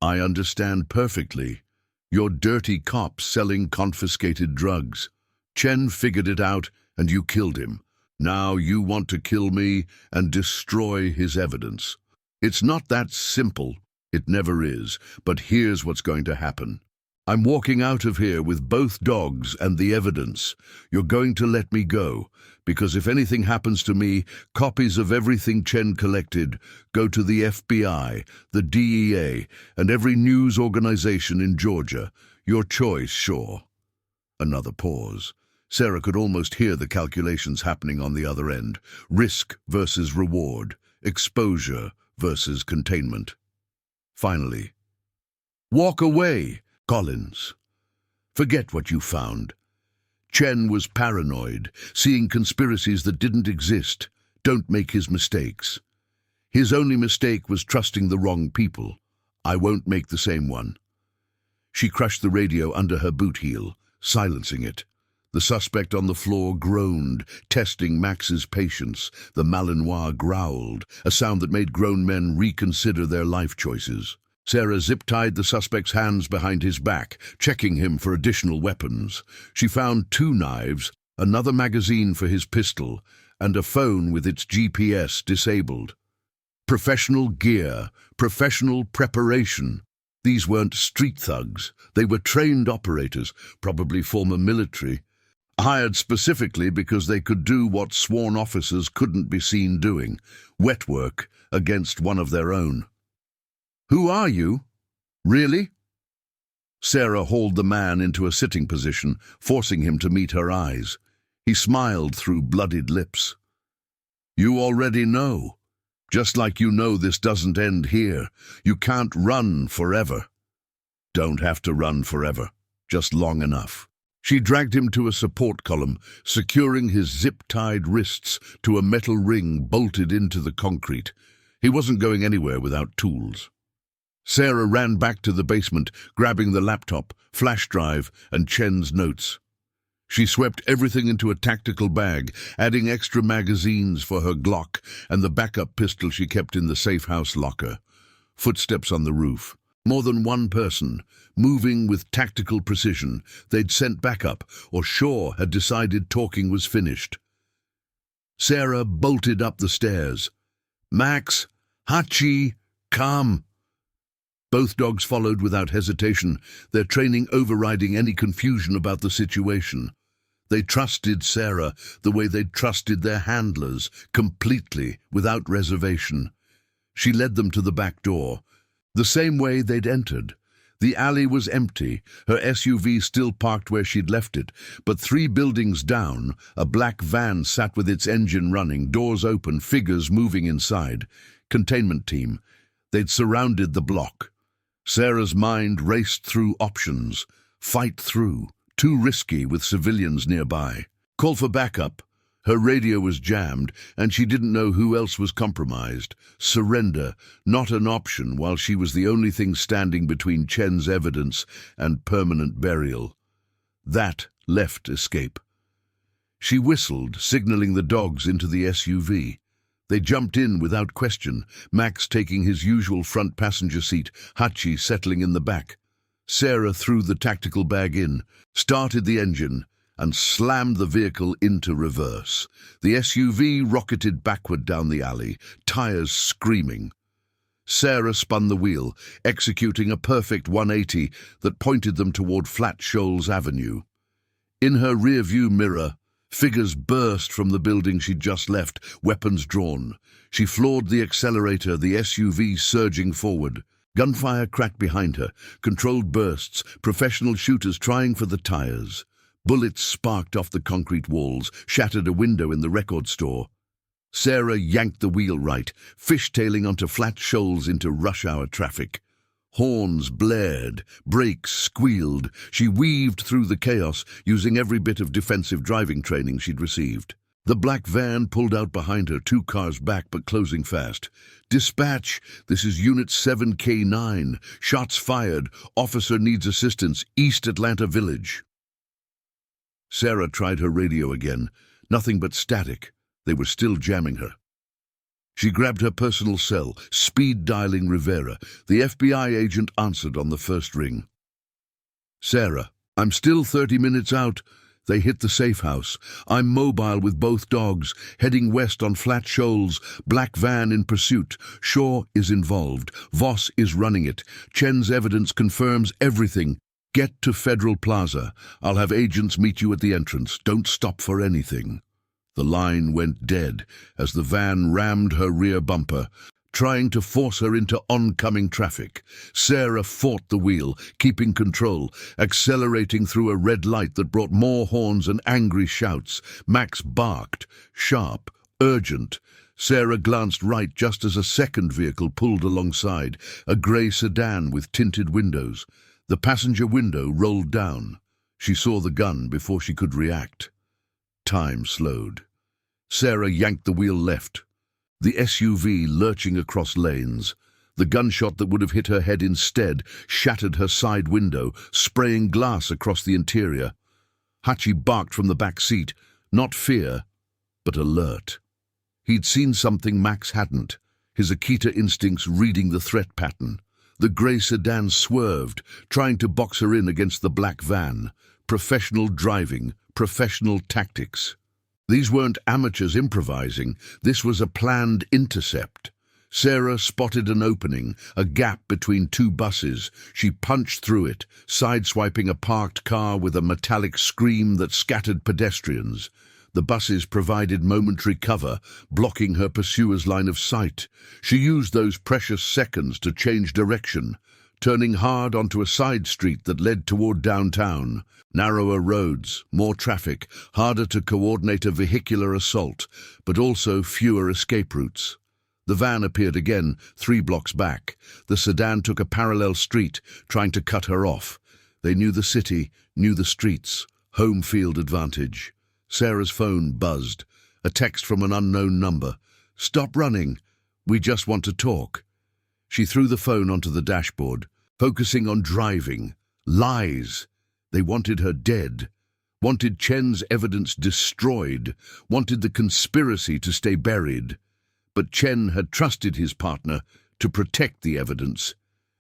A: "I understand perfectly. You're dirty cops selling confiscated drugs. Chen figured it out and you killed him. Now you want to kill me and destroy his evidence. It's not that simple. It never is. But here's what's going to happen. I'm walking out of here with both dogs and the evidence. You're going to let me go, because if anything happens to me, copies of everything Chen collected go to the FBI, the DEA, and every news organization in Georgia. Your choice, Shaw." Another pause. Sarah could almost hear the calculations happening on the other end. Risk versus reward. Exposure versus containment. Finally, "Walk away, Collins. Forget what you found." Chen was paranoid, seeing conspiracies that didn't exist. Don't make his mistakes. His only mistake was trusting the wrong people. I won't make the same one. She crushed the radio under her boot heel, silencing it. The suspect on the floor groaned, testing Max's patience. The Malinois growled, a sound that made grown men reconsider their life choices. Sarah zip-tied the suspect's hands behind his back, checking him for additional weapons. She found 2 knives, another magazine for his pistol, and a phone with its GPS disabled. Professional gear, professional preparation. These weren't street thugs. They were trained operators, probably former military. Hired specifically because they could do what sworn officers couldn't be seen doing, wet work against one of their own. "Who are you? Really?" Sarah hauled the man into a sitting position, forcing him to meet her eyes. He smiled through bloodied lips. "You already know. Just like you know this doesn't end here. You can't run forever." "Don't have to run forever. Just long enough." She dragged him to a support column, securing his zip-tied wrists to a metal ring bolted into the concrete. He wasn't going anywhere without tools. Sarah ran back to the basement, grabbing the laptop, flash drive, and Chen's notes. She swept everything into a tactical bag, adding extra magazines for her Glock and the backup pistol she kept in the safe house locker. Footsteps on the roof. More than one person, moving with tactical precision. They'd sent backup, or Shaw had decided talking was finished. Sarah bolted up the stairs. "Max, Hachi, come!" Both dogs followed without hesitation, their training overriding any confusion about the situation. They trusted Sarah the way they'd trusted their handlers, completely, without reservation. She led them to the back door, the same way they'd entered. The alley was empty, her SUV still parked where she'd left it, but 3 buildings down, a black van sat with its engine running, doors open, figures moving inside. Containment team. They'd surrounded the block. Sarah's mind raced through options. Fight through. Too risky with civilians nearby. Call for backup. Her radio was jammed, and she didn't know who else was compromised. Surrender, not an option while she was the only thing standing between Chen's evidence and permanent burial. That left escape. She whistled, signaling the dogs into the SUV. They jumped in without question, Max taking his usual front passenger seat, Hachi settling in the back. Sarah threw the tactical bag in, started the engine, and slammed the vehicle into reverse. The SUV rocketed backward down the alley, tires screaming. Sarah spun the wheel, executing a perfect 180 that pointed them toward Flat Shoals Avenue. In her rear-view mirror, figures burst from the building she'd just left, weapons drawn. She floored the accelerator, the SUV surging forward. Gunfire cracked behind her, controlled bursts, professional shooters trying for the tires. Bullets sparked off the concrete walls, shattered a window in the record store. Sarah yanked the wheel right, fishtailing onto Flat Shoals into rush-hour traffic. Horns blared, brakes squealed. She weaved through the chaos, using every bit of defensive driving training she'd received. The black van pulled out behind her, 2 cars back but closing fast. "Dispatch, this is Unit 7K9. Shots fired. Officer needs assistance. East Atlanta Village." Sarah tried her radio again. Nothing but static. They were still jamming her. She grabbed her personal cell, speed-dialing Rivera. The FBI agent answered on the first ring. "Sarah, I'm still 30 minutes out." They hit the safe house. "I'm mobile with both dogs, heading west on Flat Shoals, black van in pursuit. Shaw is involved. Voss is running it. Chen's evidence confirms everything. Get to Federal Plaza. I'll have agents meet you at the entrance. Don't stop for anything." The line went dead as the van rammed her rear bumper, trying to force her into oncoming traffic. Sarah fought the wheel, keeping control, accelerating through a red light that brought more horns and angry shouts. Max barked, sharp, urgent. Sarah glanced right just as a second vehicle pulled alongside, a grey sedan with tinted windows. The passenger window rolled down. She saw the gun before she could react. Time slowed. Sarah yanked the wheel left. The SUV lurching across lanes. The gunshot that would have hit her head instead shattered her side window, spraying glass across the interior. Hachi barked from the back seat, not fear, but alert. He'd seen something Max hadn't, his Akita instincts reading the threat pattern. The grey sedan swerved, trying to box her in against the black van. Professional driving, professional tactics. These weren't amateurs improvising. This was a planned intercept. Sarah spotted an opening, a gap between two buses. She punched through it, sideswiping a parked car with a metallic scream that scattered pedestrians. The buses provided momentary cover, blocking her pursuer's line of sight. She used those precious seconds to change direction, turning hard onto a side street that led toward downtown. Narrower roads, more traffic, harder to coordinate a vehicular assault, but also fewer escape routes. The van appeared again, 3 blocks back. The sedan took a parallel street, trying to cut her off. They knew the city, knew the streets. Home field advantage. Sarah's phone buzzed. A text from an unknown number. "Stop running. We just want to talk." She threw the phone onto the dashboard, focusing on driving. Lies. They wanted her dead. Wanted Chen's evidence destroyed. Wanted the conspiracy to stay buried. But Chen had trusted his partner to protect the evidence,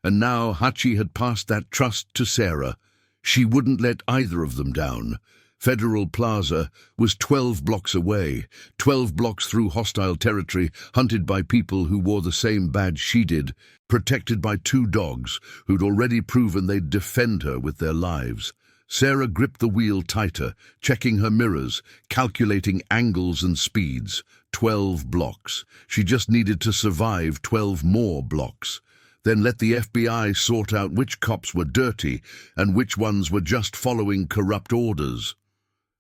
A: and now Hachi had passed that trust to Sarah. She wouldn't let either of them down. Federal Plaza was 12 blocks away, 12 blocks through hostile territory, hunted by people who wore the same badge she did, protected by 2 dogs who'd already proven they'd defend her with their lives. Sarah gripped the wheel tighter, checking her mirrors, calculating angles and speeds. 12 blocks. She just needed to survive 12 more blocks. Then let the FBI sort out which cops were dirty and which ones were just following corrupt orders.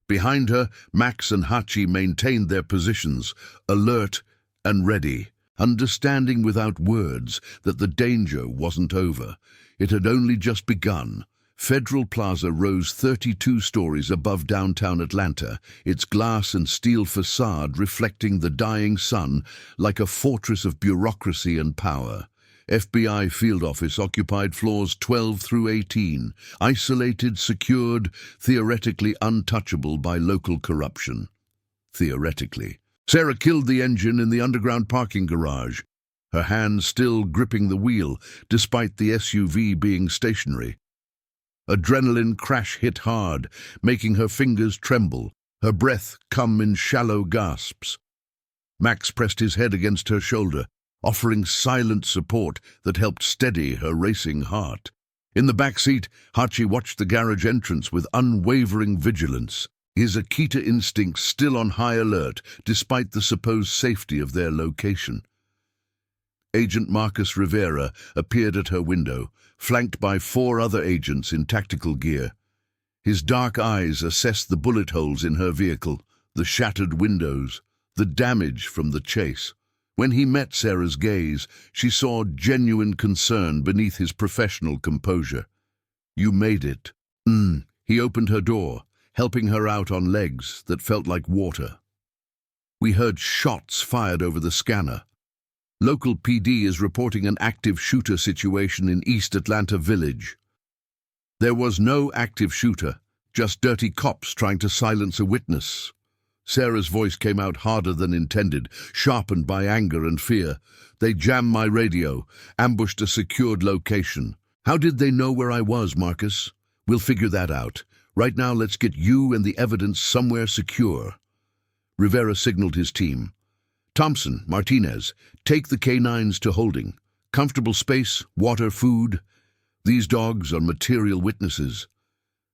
A: Behind her, Max and Hachi maintained their positions, alert and ready, understanding without words that the danger wasn't over. It had only just begun. Federal Plaza rose 32 stories above downtown Atlanta, its glass and steel facade reflecting the dying sun like a fortress of bureaucracy and power. FBI field office occupied floors 12 through 18, isolated, secured, theoretically untouchable by local corruption. Theoretically. Sarah killed the engine in the underground parking garage, her hands still gripping the wheel, despite the SUV being stationary. Adrenaline crash hit hard, making her fingers tremble, her breath come in shallow gasps. Max pressed his head against her shoulder, offering silent support that helped steady her racing heart. In the back seat, Hachi watched the garage entrance with unwavering vigilance, his Akita instincts still on high alert despite the supposed safety of their location. Agent Marcus Rivera appeared at her window, flanked by 4 other agents in tactical gear. His dark eyes assessed the bullet holes in her vehicle, the shattered windows, the damage from the chase. When he met Sarah's gaze, she saw genuine concern beneath his professional composure. "You made it." He opened her door, helping her out on legs that felt like water. "We heard shots fired over the scanner. Local PD is reporting an active shooter situation in East Atlanta Village." There was no active shooter, just dirty cops trying to silence a witness. Sarah's voice came out harder than intended, sharpened by anger and fear. "They jammed my radio, ambushed a secured location. How did they know where I was, Marcus? We'll figure that out. Right now, let's get you and the evidence somewhere secure." Rivera signaled his team. "Thompson, Martinez, take the K9s to holding. Comfortable space, water, food. These dogs are material witnesses."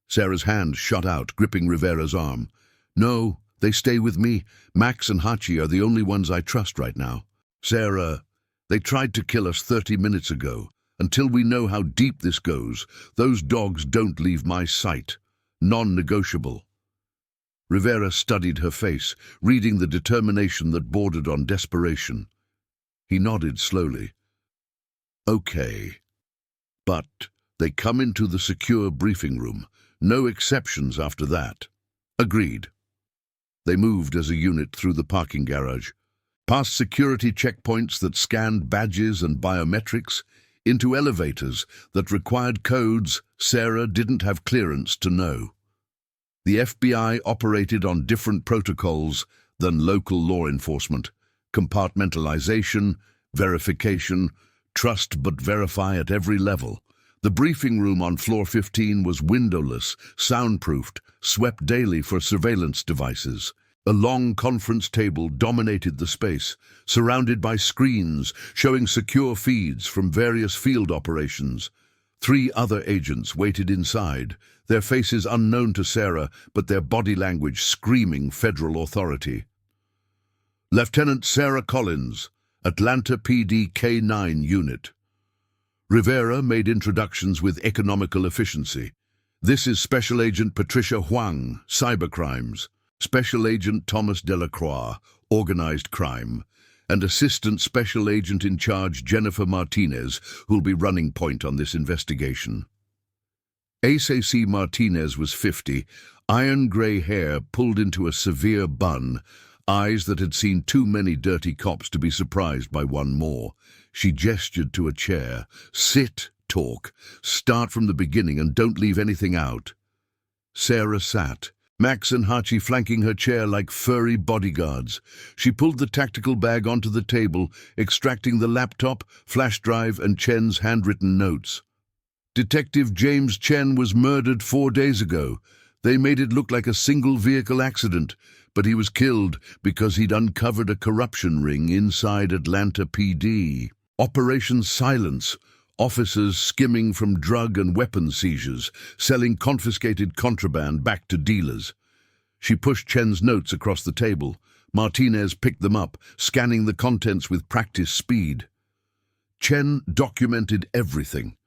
A: Sarah's hand shot out, gripping Rivera's arm. "No, they stay with me. Max and Hachi are the only ones I trust right now." "Sarah, they tried to kill us 30 minutes ago. Until we know how deep this goes, those dogs don't leave my sight. Non-negotiable." Rivera studied her face, reading the determination that bordered on desperation. He nodded slowly. "Okay. But they come into the secure briefing room. No exceptions after that." "Agreed." They moved as a unit through the parking garage, past security checkpoints that scanned badges and biometrics, into elevators that required codes Sarah didn't have clearance to know. The FBI operated on different protocols than local law enforcement: compartmentalization, verification, trust but verify at every level. The briefing room on floor 15 was windowless, soundproofed, swept daily for surveillance devices. A long conference table dominated the space, surrounded by screens showing secure feeds from various field operations. 3 other agents waited inside, their faces unknown to Sarah, but their body language screaming federal authority. Lieutenant Sarah Collins, Atlanta PD K-9 Unit. Rivera made introductions with economical efficiency. This is Special Agent Patricia Huang, Cybercrimes, Special Agent Thomas Delacroix, Organized Crime, and Assistant Special Agent in Charge Jennifer Martinez, who'll be running point on this investigation. ACC Martinez was 50, iron-gray hair pulled into a severe bun, eyes that had seen too many dirty cops to be surprised by one more. She gestured to a chair. Sit, talk, start from the beginning and don't leave anything out. Sarah sat, Max and Hachi flanking her chair like furry bodyguards. She pulled the tactical bag onto the table, extracting the laptop, flash drive, and Chen's handwritten notes. Detective James Chen was murdered 4 days ago. They made it look like a single-vehicle accident, but he was killed because he'd uncovered a corruption ring inside Atlanta PD. Operation Silence. Officers skimming from drug and weapon seizures, selling confiscated contraband back to dealers. She pushed Chen's notes across the table. Martinez picked them up, scanning the contents with practiced speed. Chen documented everything.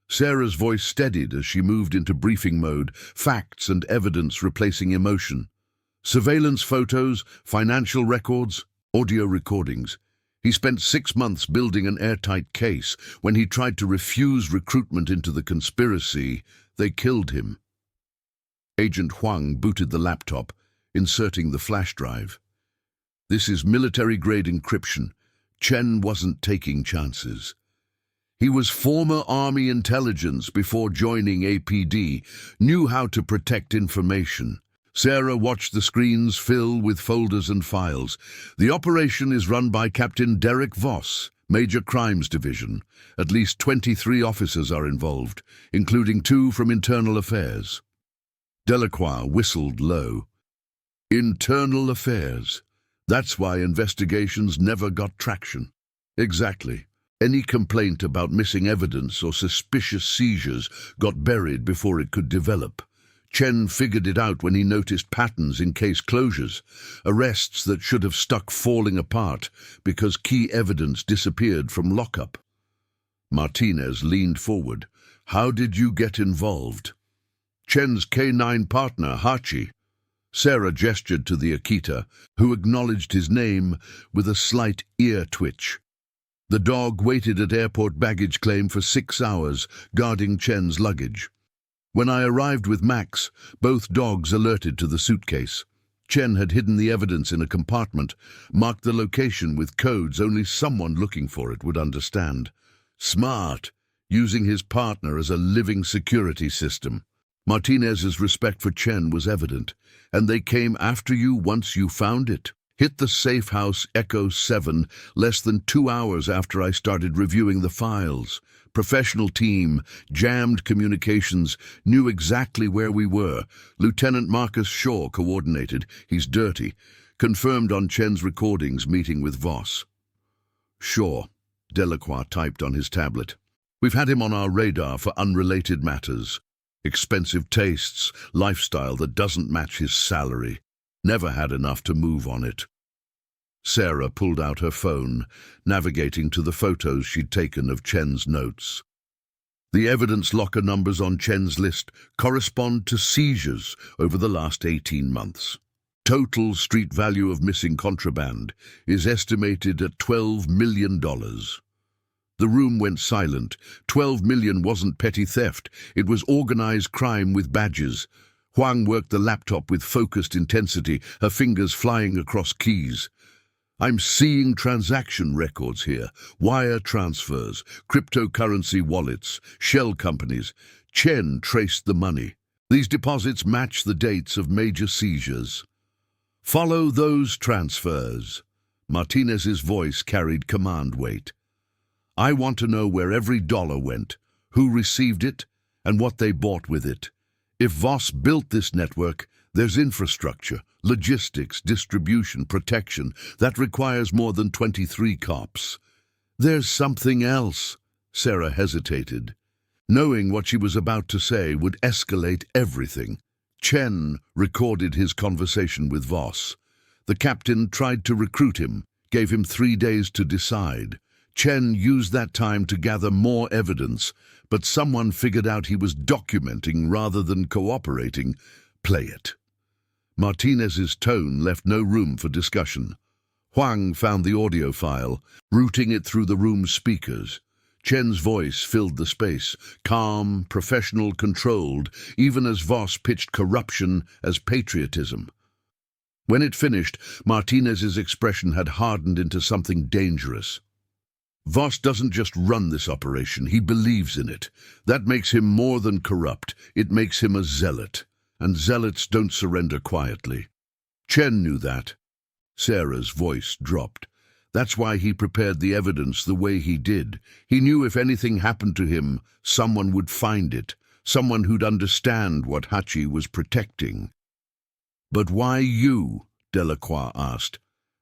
A: Sarah's voice steadied as she moved into briefing mode, facts and evidence replacing emotion. Surveillance photos, financial records, audio recordings. He spent 6 months building an airtight case. When he tried to refuse recruitment into the conspiracy, they killed him. Agent Huang booted the laptop, inserting the flash drive. This is military-grade encryption. Chen wasn't taking chances. He was former Army intelligence before joining APD, knew how to protect information. Sarah watched the screens fill with folders and files. The operation is run by Captain Derek Voss, Major Crimes Division. At least 23 officers are involved, including 2 from Internal Affairs. Delacroix whistled low. Internal Affairs. That's why investigations never got traction. Exactly. Any complaint about missing evidence or suspicious seizures got buried before it could develop. Chen figured it out when he noticed patterns in case closures, arrests that should have stuck falling apart because key evidence disappeared from lockup. Martinez leaned forward. How did you get involved? Chen's K-9 partner, Hachi. Sarah gestured to the Akita, who acknowledged his name with a slight ear twitch. The dog waited at airport baggage claim for 6 hours, guarding Chen's luggage. When I arrived with Max, both dogs alerted to the suitcase. Chen had hidden the evidence in a compartment, marked the location with codes only someone looking for it would understand. Smart, using his partner as a living security system. Martinez's respect for Chen was evident, and they came after you once you found it. Hit the safe house Echo 7 less than 2 hours after I started reviewing the files. Professional team, jammed communications, knew exactly where we were. Lieutenant Marcus Shaw coordinated. He's dirty. Confirmed on Chen's recordings meeting with Voss. Shaw, Delacroix typed on his tablet. We've had him on our radar for unrelated matters. Expensive tastes, lifestyle that doesn't match his salary. Never had enough to move on it. Sarah pulled out her phone, navigating to the photos she'd taken of Chen's notes. The evidence locker numbers on Chen's list correspond to seizures over the last 18 months. Total street value of missing contraband is estimated at $12 million. The room went silent. $12 million wasn't petty theft. It was organized crime with badges. Huang worked the laptop with focused intensity, her fingers flying across keys. I'm seeing transaction records here, wire transfers, cryptocurrency wallets, shell companies. Chen traced the money. These deposits match the dates of major seizures. Follow those transfers. Martinez's voice carried command weight. I want to know where every dollar went, who received it, and what they bought with it. If Voss built this network, There's infrastructure, logistics, distribution, protection that requires more than 23 cops. There's something else. Sarah hesitated. Knowing what she was about to say would escalate everything. Chen recorded his conversation with Voss. The captain tried to recruit him, gave him 3 days to decide. Chen used that time to gather more evidence, but someone figured out he was documenting rather than cooperating. Play it. Martinez's tone left no room for discussion. Huang found the audio file, routing it through the room's speakers. Chen's voice filled the space, calm, professional, controlled, even as Voss pitched corruption as patriotism. When it finished, Martinez's expression had hardened into something dangerous. Voss doesn't just run this operation, he believes in it. That makes him more than corrupt, it makes him a zealot. And zealots don't surrender quietly. Chen knew that. Sarah's voice dropped. That's why he prepared the evidence the way he did. He knew if anything happened to him, someone would find it, someone who'd understand what Hachi was protecting. "But why you?" Delacroix asked.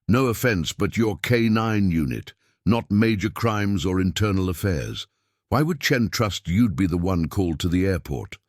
A: "No offense, but you're K9 unit, not major crimes or internal affairs. Why would Chen trust you'd be the one called to the airport?"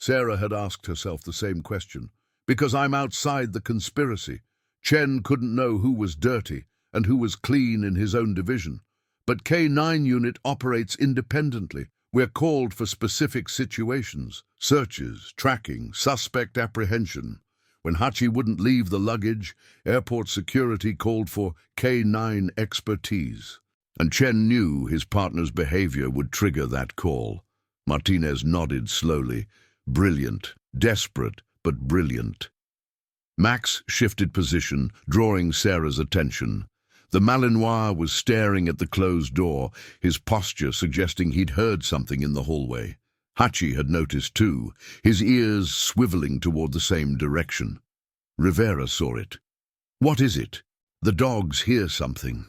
A: Sarah had asked herself the same question. "Because I'm outside the conspiracy. Chen couldn't know who was dirty and who was clean in his own division. But K9 unit operates independently. We're called for specific situations, searches, tracking, suspect apprehension. When Hachi wouldn't leave the luggage, airport security called for K9 expertise. And Chen knew his partner's behavior would trigger that call." Martinez nodded slowly. Brilliant, desperate, but brilliant. Max shifted position, drawing Sarah's attention. The Malinois was staring at the closed door, his posture suggesting he'd heard something in the hallway. Hachi had noticed too, his ears swiveling toward the same direction. Rivera saw it. "What is it?" "The dogs hear something."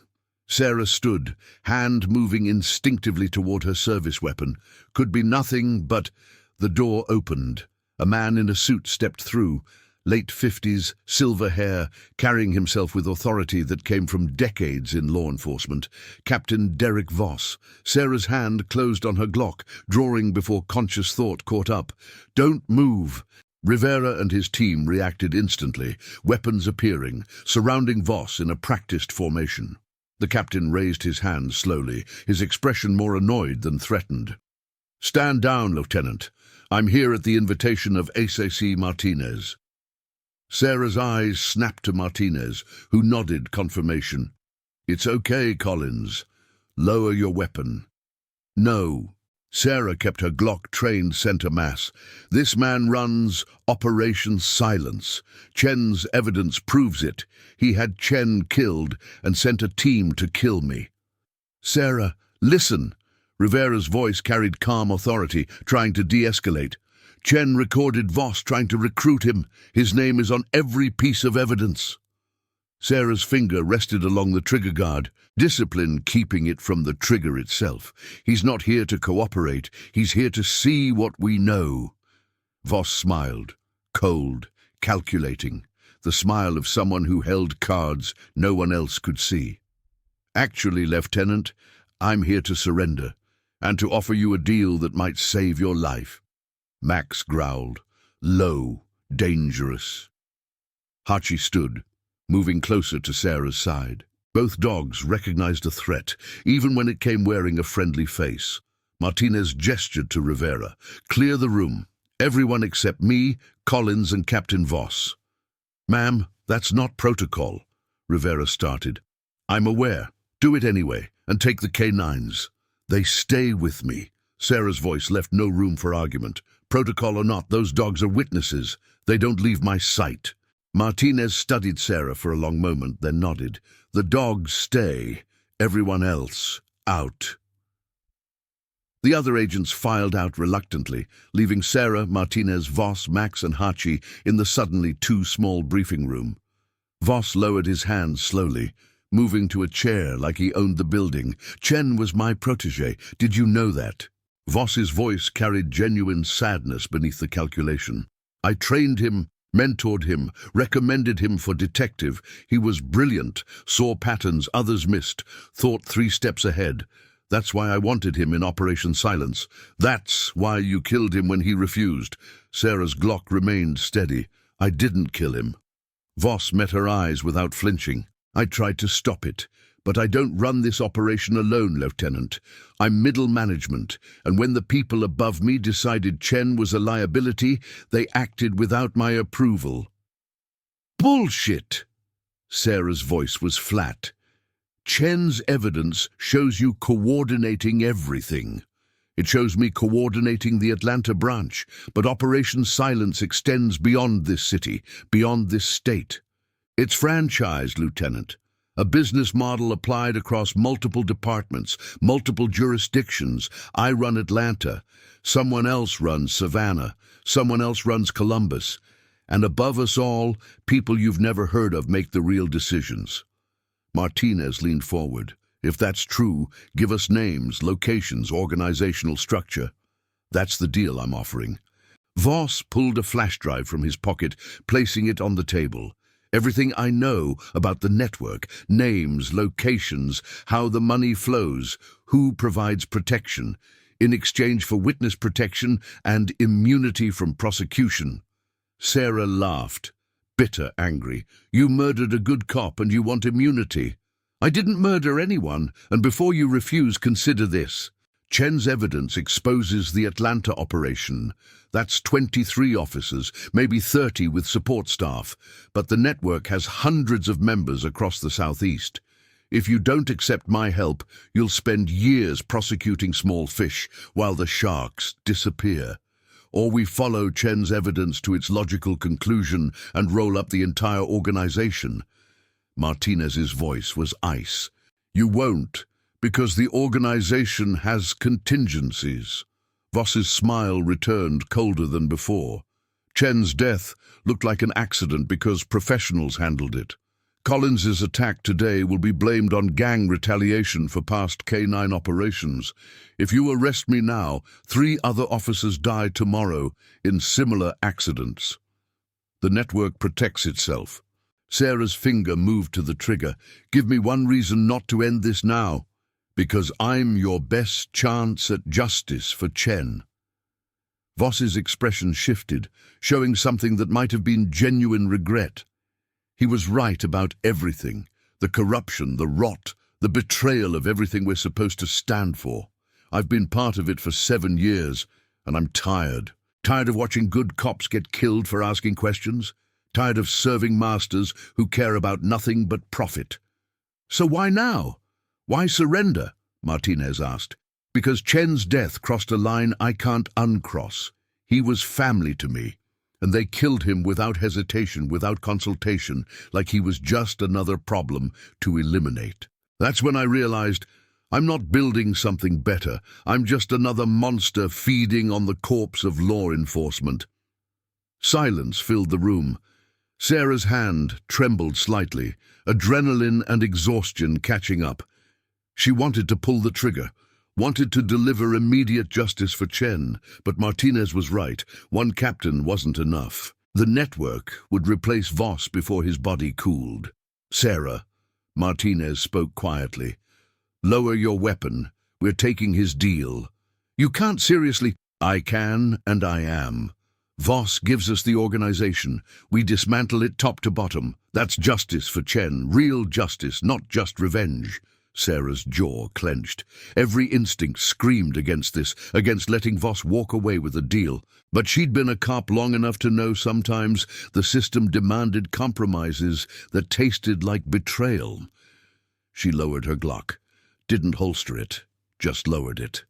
A: Sarah stood, hand moving instinctively toward her service weapon. Could be nothing but... The door opened. A man in a suit stepped through, late 50s, silver hair, carrying himself with authority that came from decades in law enforcement. Captain Derek Voss. Sarah's hand closed on her Glock, drawing before conscious thought caught up. "Don't move." Rivera and his team reacted instantly, weapons appearing, surrounding Voss in a practiced formation. The captain raised his hand slowly, his expression more annoyed than threatened. "Stand down, Lieutenant. I'm here at the invitation of ACC Martinez." Sarah's eyes snapped to Martinez, who nodded confirmation. "It's okay, Collins. Lower your weapon." "No." Sarah kept her Glock trained center mass. "This man runs Operation Silence. Chen's evidence proves it. He had Chen killed and sent a team to kill me." "Sarah, listen." Rivera's voice carried calm authority, trying to de-escalate. "Chen recorded Voss trying to recruit him. His name is on every piece of evidence." Sarah's finger rested along the trigger guard, discipline keeping it from the trigger itself. "He's not here to cooperate. He's here to see what we know." Voss smiled, cold, calculating, the smile of someone who held cards no one else could see. "Actually, Lieutenant, I'm here to surrender, and to offer you a deal that might save your life." Max growled, low, dangerous. Hachi stood, moving closer to Sarah's side. Both dogs recognized a threat, even when it came wearing a friendly face. Martinez gestured to Rivera. "Clear the room. Everyone except me, Collins, and Captain Voss." "Ma'am, that's not protocol," Rivera started. "I'm aware. Do it anyway, and take the K9s." "They stay with me." Sarah's voice left no room for argument. "Protocol or not, those dogs are witnesses. They don't leave my sight." Martinez studied Sarah for a long moment, then nodded. "The dogs stay. Everyone else, out." The other agents filed out reluctantly, leaving Sarah, Martinez, Voss, Max, and Hachi in the suddenly too small briefing room. Voss lowered his hands slowly, moving to a chair like he owned the building. "Chen was my protege. Did you know that?" Voss's voice carried genuine sadness beneath the calculation. "I trained him Mentored him, recommended him for detective. He was brilliant, saw patterns others missed, thought 3 steps ahead. That's why I wanted him in Operation Silence. That's why you killed him when he refused. Sarah's Glock remained steady. I didn't kill him. Voss met her eyes without flinching. I tried to stop it. But I don't run this operation alone, Lieutenant. I'm middle management, and when the people above me decided Chen was a liability, they acted without my approval. Bullshit! Sarah's voice was flat. Chen's evidence shows you coordinating everything. It shows me coordinating the Atlanta branch, but Operation Silence extends beyond this city, beyond this state. It's franchised, Lieutenant. A business model applied across multiple departments, multiple jurisdictions. I run Atlanta. Someone else runs Savannah. Someone else runs Columbus. And above us all, people you've never heard of make the real decisions. Martinez leaned forward. If that's true, give us names, locations, organizational structure. That's the deal I'm offering. Voss pulled a flash drive from his pocket, placing it on the table. Everything I know about the network, names, locations, how the money flows, who provides protection, in exchange for witness protection and immunity from prosecution. Sarah laughed, bitter, angry. You murdered a good cop and you want immunity. I didn't murder anyone, and before you refuse, consider this. Chen's evidence exposes the Atlanta operation. That's 23 officers, maybe 30 with support staff, but the network has hundreds of members across the Southeast. If you don't accept my help, you'll spend years prosecuting small fish while the sharks disappear. Or we follow Chen's evidence to its logical conclusion and roll up the entire organization. Martinez's voice was ice. You won't, because the organization has contingencies. Voss's smile returned colder than before. Chen's death looked like an accident because professionals handled it. Collins's attack today will be blamed on gang retaliation for past K9 operations. If you arrest me now, 3 other officers die tomorrow in similar accidents. The network protects itself. Sarah's finger moved to the trigger. Give me one reason not to end this now. Because I'm your best chance at justice for Chen. Voss's expression shifted, showing something that might have been genuine regret. He was right about everything. The corruption, the rot, the betrayal of everything we're supposed to stand for. I've been part of it for 7 years, and I'm tired. Tired of watching good cops get killed for asking questions. Tired of serving masters who care about nothing but profit. So why now? Why surrender? Martinez asked. Because Chen's death crossed a line I can't uncross. He was family to me, and they killed him without hesitation, without consultation, like he was just another problem to eliminate. That's when I realized I'm not building something better. I'm just another monster feeding on the corpse of law enforcement. Silence filled the room. Sarah's hand trembled slightly, adrenaline and exhaustion catching up. She wanted to pull the trigger, wanted to deliver immediate justice for Chen, but Martinez was right. One captain wasn't enough. The network would replace Voss before his body cooled. Sarah, Martinez spoke quietly. Lower your weapon. We're taking his deal. You can't seriously. I can, and I am. Voss gives us the organization. We dismantle it top to bottom. That's justice for Chen. Real justice, not just revenge. Sarah's jaw clenched. Every instinct screamed against this, against letting Voss walk away with a deal. But she'd been a cop long enough to know sometimes the system demanded compromises that tasted like betrayal. She lowered her Glock. Didn't holster it, just lowered it.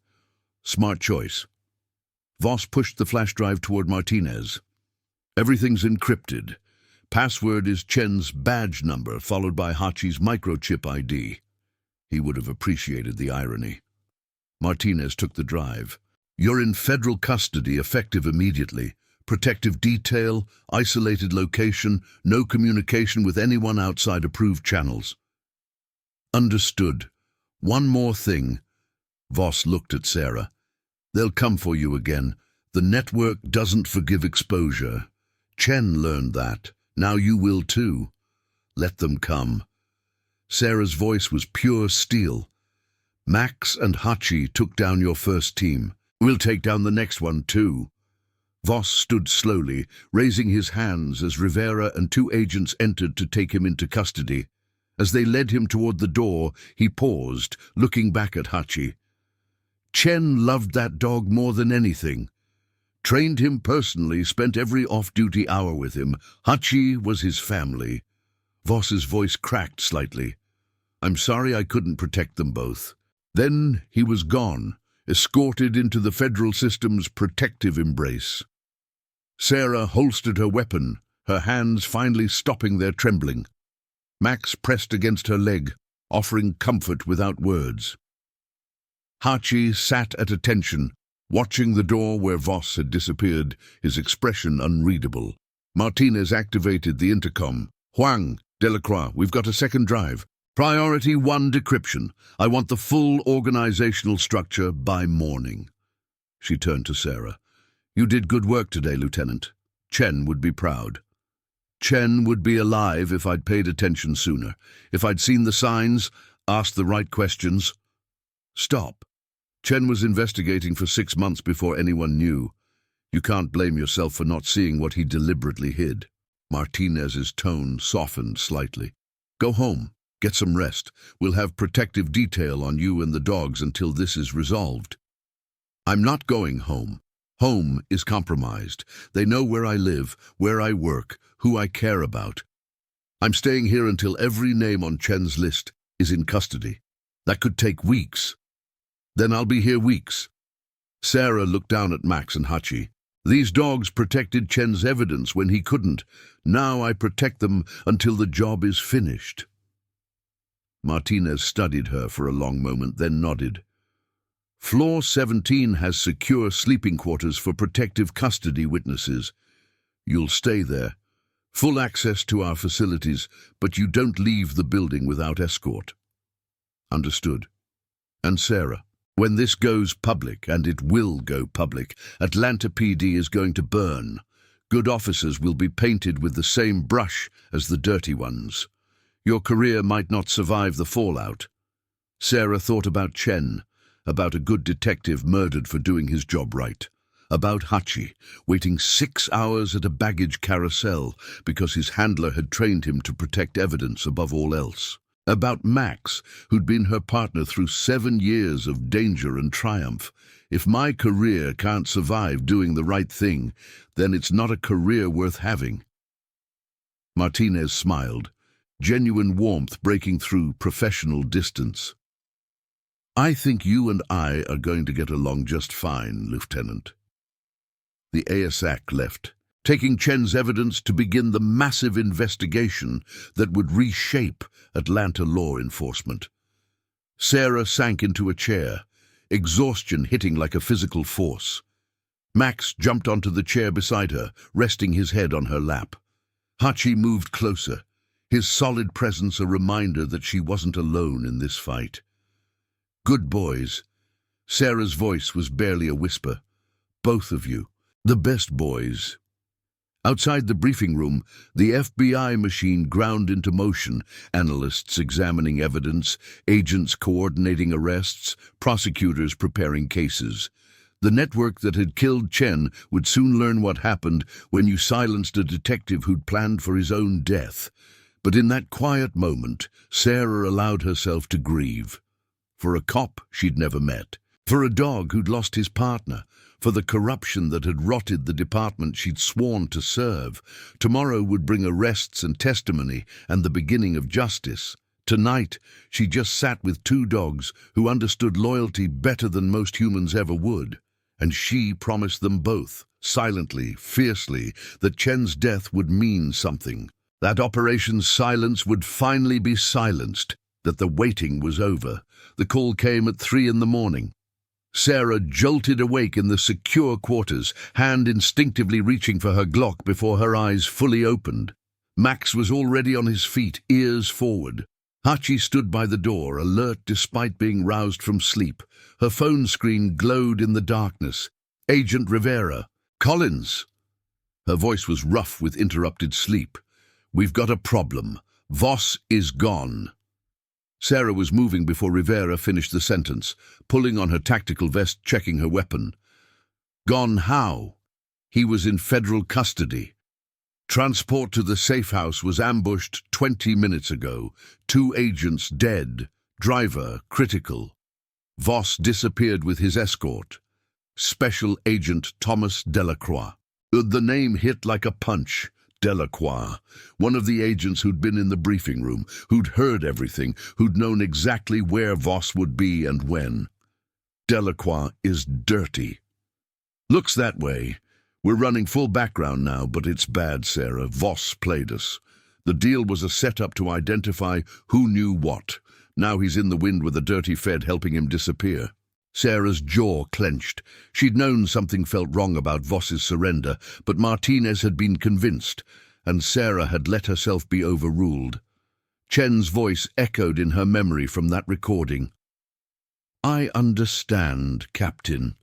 A: Smart choice. Voss pushed the flash drive toward Martinez. Everything's encrypted. Password is Chen's badge number, followed by Hachi's microchip ID. He would have appreciated the irony. Martinez took the drive. You're in federal custody, effective immediately. Protective detail, isolated location, no communication with anyone outside approved channels. Understood. One more thing. Voss looked at Sarah. They'll come for you again. The network doesn't forgive exposure. Chen learned that. Now you will too. Let them come. Sarah's voice was pure steel. Max and Hachi took down your first team. We'll take down the next one too. Voss stood slowly, raising his hands as Rivera and two agents entered to take him into custody. As they led him toward the door, he paused, looking back at Hachi. Chen loved that dog more than anything. Trained him personally, spent every off-duty hour with him. Hachi was his family. Voss's voice cracked slightly. I'm sorry I couldn't protect them both. Then he was gone, escorted into the federal system's protective embrace. Sarah holstered her weapon, her hands finally stopping their trembling. Max pressed against her leg, offering comfort without words. Hachi sat at attention, watching the door where Voss had disappeared, his expression unreadable. Martinez activated the intercom. Huang, Delacroix, we've got a second drive. Priority 1 decryption. I want the full organizational structure by morning. She turned to Sarah. You did good work today, Lieutenant. Chen would be proud. Chen would be alive if I'd paid attention sooner, if I'd seen the signs, asked the right questions. Stop. Chen was investigating for 6 months before anyone knew. You can't blame yourself for not seeing what he deliberately hid. Martinez's tone softened slightly. Go home. Get some rest. We'll have protective detail on you and the dogs until this is resolved. I'm not going home. Home is compromised. They know where I live, where I work, who I care about. I'm staying here until every name on Chen's list is in custody. That could take weeks. Then I'll be here weeks. Sarah looked down at Max and Hachi. These dogs protected Chen's evidence when he couldn't. Now I protect them until the job is finished. Martinez studied her for a long moment, then nodded. Floor 17 has secure sleeping quarters for protective custody witnesses. You'll stay there. Full access to our facilities, but you don't leave the building without escort. Understood. And Sarah, when this goes public, and it will go public, Atlanta PD is going to burn. Good officers will be painted with the same brush as the dirty ones. Your career might not survive the fallout. Sarah thought about Chen, about a good detective murdered for doing his job right, about Hachi, waiting 6 hours at a baggage carousel because his handler had trained him to protect evidence above all else, about Max, who'd been her partner through 7 years of danger and triumph. If my career can't survive doing the right thing, then it's not a career worth having. Martinez smiled, genuine warmth breaking through professional distance. I think you and I are going to get along just fine, Lieutenant. The ASAC left, taking Chen's evidence to begin the massive investigation that would reshape Atlanta law enforcement. Sarah sank into a chair, exhaustion hitting like a physical force. Max jumped onto the chair beside her, resting his head on her lap. Hachi moved closer, his solid presence a reminder that she wasn't alone in this fight. Good boys. Sarah's voice was barely a whisper. Both of you. The best boys. Outside the briefing room, the FBI machine ground into motion, analysts examining evidence, agents coordinating arrests, prosecutors preparing cases. The network that had killed Chen would soon learn what happened when you silenced a detective who'd planned for his own death. But in that quiet moment, Sarah allowed herself to grieve. For a cop she'd never met, for a dog who'd lost his partner, for the corruption that had rotted the department she'd sworn to serve. Tomorrow would bring arrests and testimony and the beginning of justice. Tonight, she just sat with 2 dogs who understood loyalty better than most humans ever would. And she promised them both, silently, fiercely, that Chen's death would mean something. That Operation Silence would finally be silenced, that the waiting was over. The call came at 3 in the morning. Sarah jolted awake in the secure quarters, hand instinctively reaching for her Glock before her eyes fully opened. Max was already on his feet, ears forward. Hachi stood by the door, alert despite being roused from sleep. Her phone screen glowed in the darkness. Agent Rivera. Collins. Her voice was rough with interrupted sleep. "We've got a problem. Voss is gone." Sarah was moving before Rivera finished the sentence, pulling on her tactical vest, checking her weapon. "Gone how?" "He was in federal custody. Transport to the safe house was ambushed 20 minutes ago. 2 agents dead. Driver critical. Voss disappeared with his escort. Special Agent Thomas Delacroix." The name hit like a punch. Delacroix, one of the agents who'd been in the briefing room, who'd heard everything, who'd known exactly where Voss would be and when. Delacroix is dirty. "Looks that way. We're running full background now, but it's bad, Sarah. Voss played us. The deal was a setup to identify who knew what. Now he's in the wind with a dirty Fed helping him disappear." Sarah's jaw clenched. She'd known something felt wrong about Voss's surrender, but Martinez had been convinced, and Sarah had let herself be overruled. Chen's voice echoed in her memory from that recording. "I understand, Captain."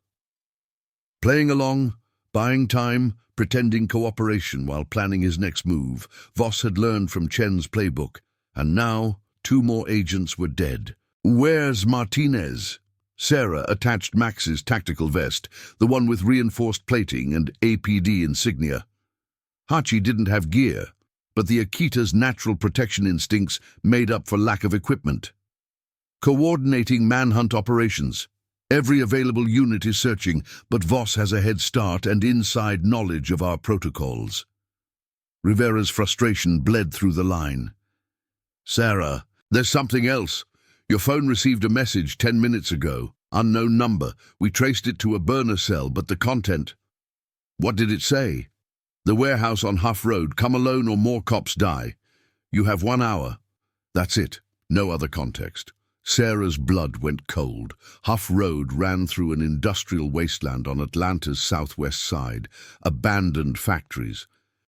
A: Playing along, buying time, pretending cooperation while planning his next move, Voss had learned from Chen's playbook, and now 2 more agents were dead. "Where's Martinez?" Sarah attached Max's tactical vest, the one with reinforced plating and APD insignia. Hachi didn't have gear, but the Akita's natural protection instincts made up for lack of equipment. "Coordinating manhunt operations. Every available unit is searching, but Voss has a head start and inside knowledge of our protocols." Rivera's frustration bled through the line. "Sarah, there's something else. Your phone received a message 10 minutes ago. Unknown number. We traced it to a burner cell, but the content..." "What did it say?" "The warehouse on Huff Road. Come alone or more cops die. You have 1 hour." That's it. No other context. Sarah's blood went cold. Huff Road ran through an industrial wasteland on Atlanta's southwest side. Abandoned factories.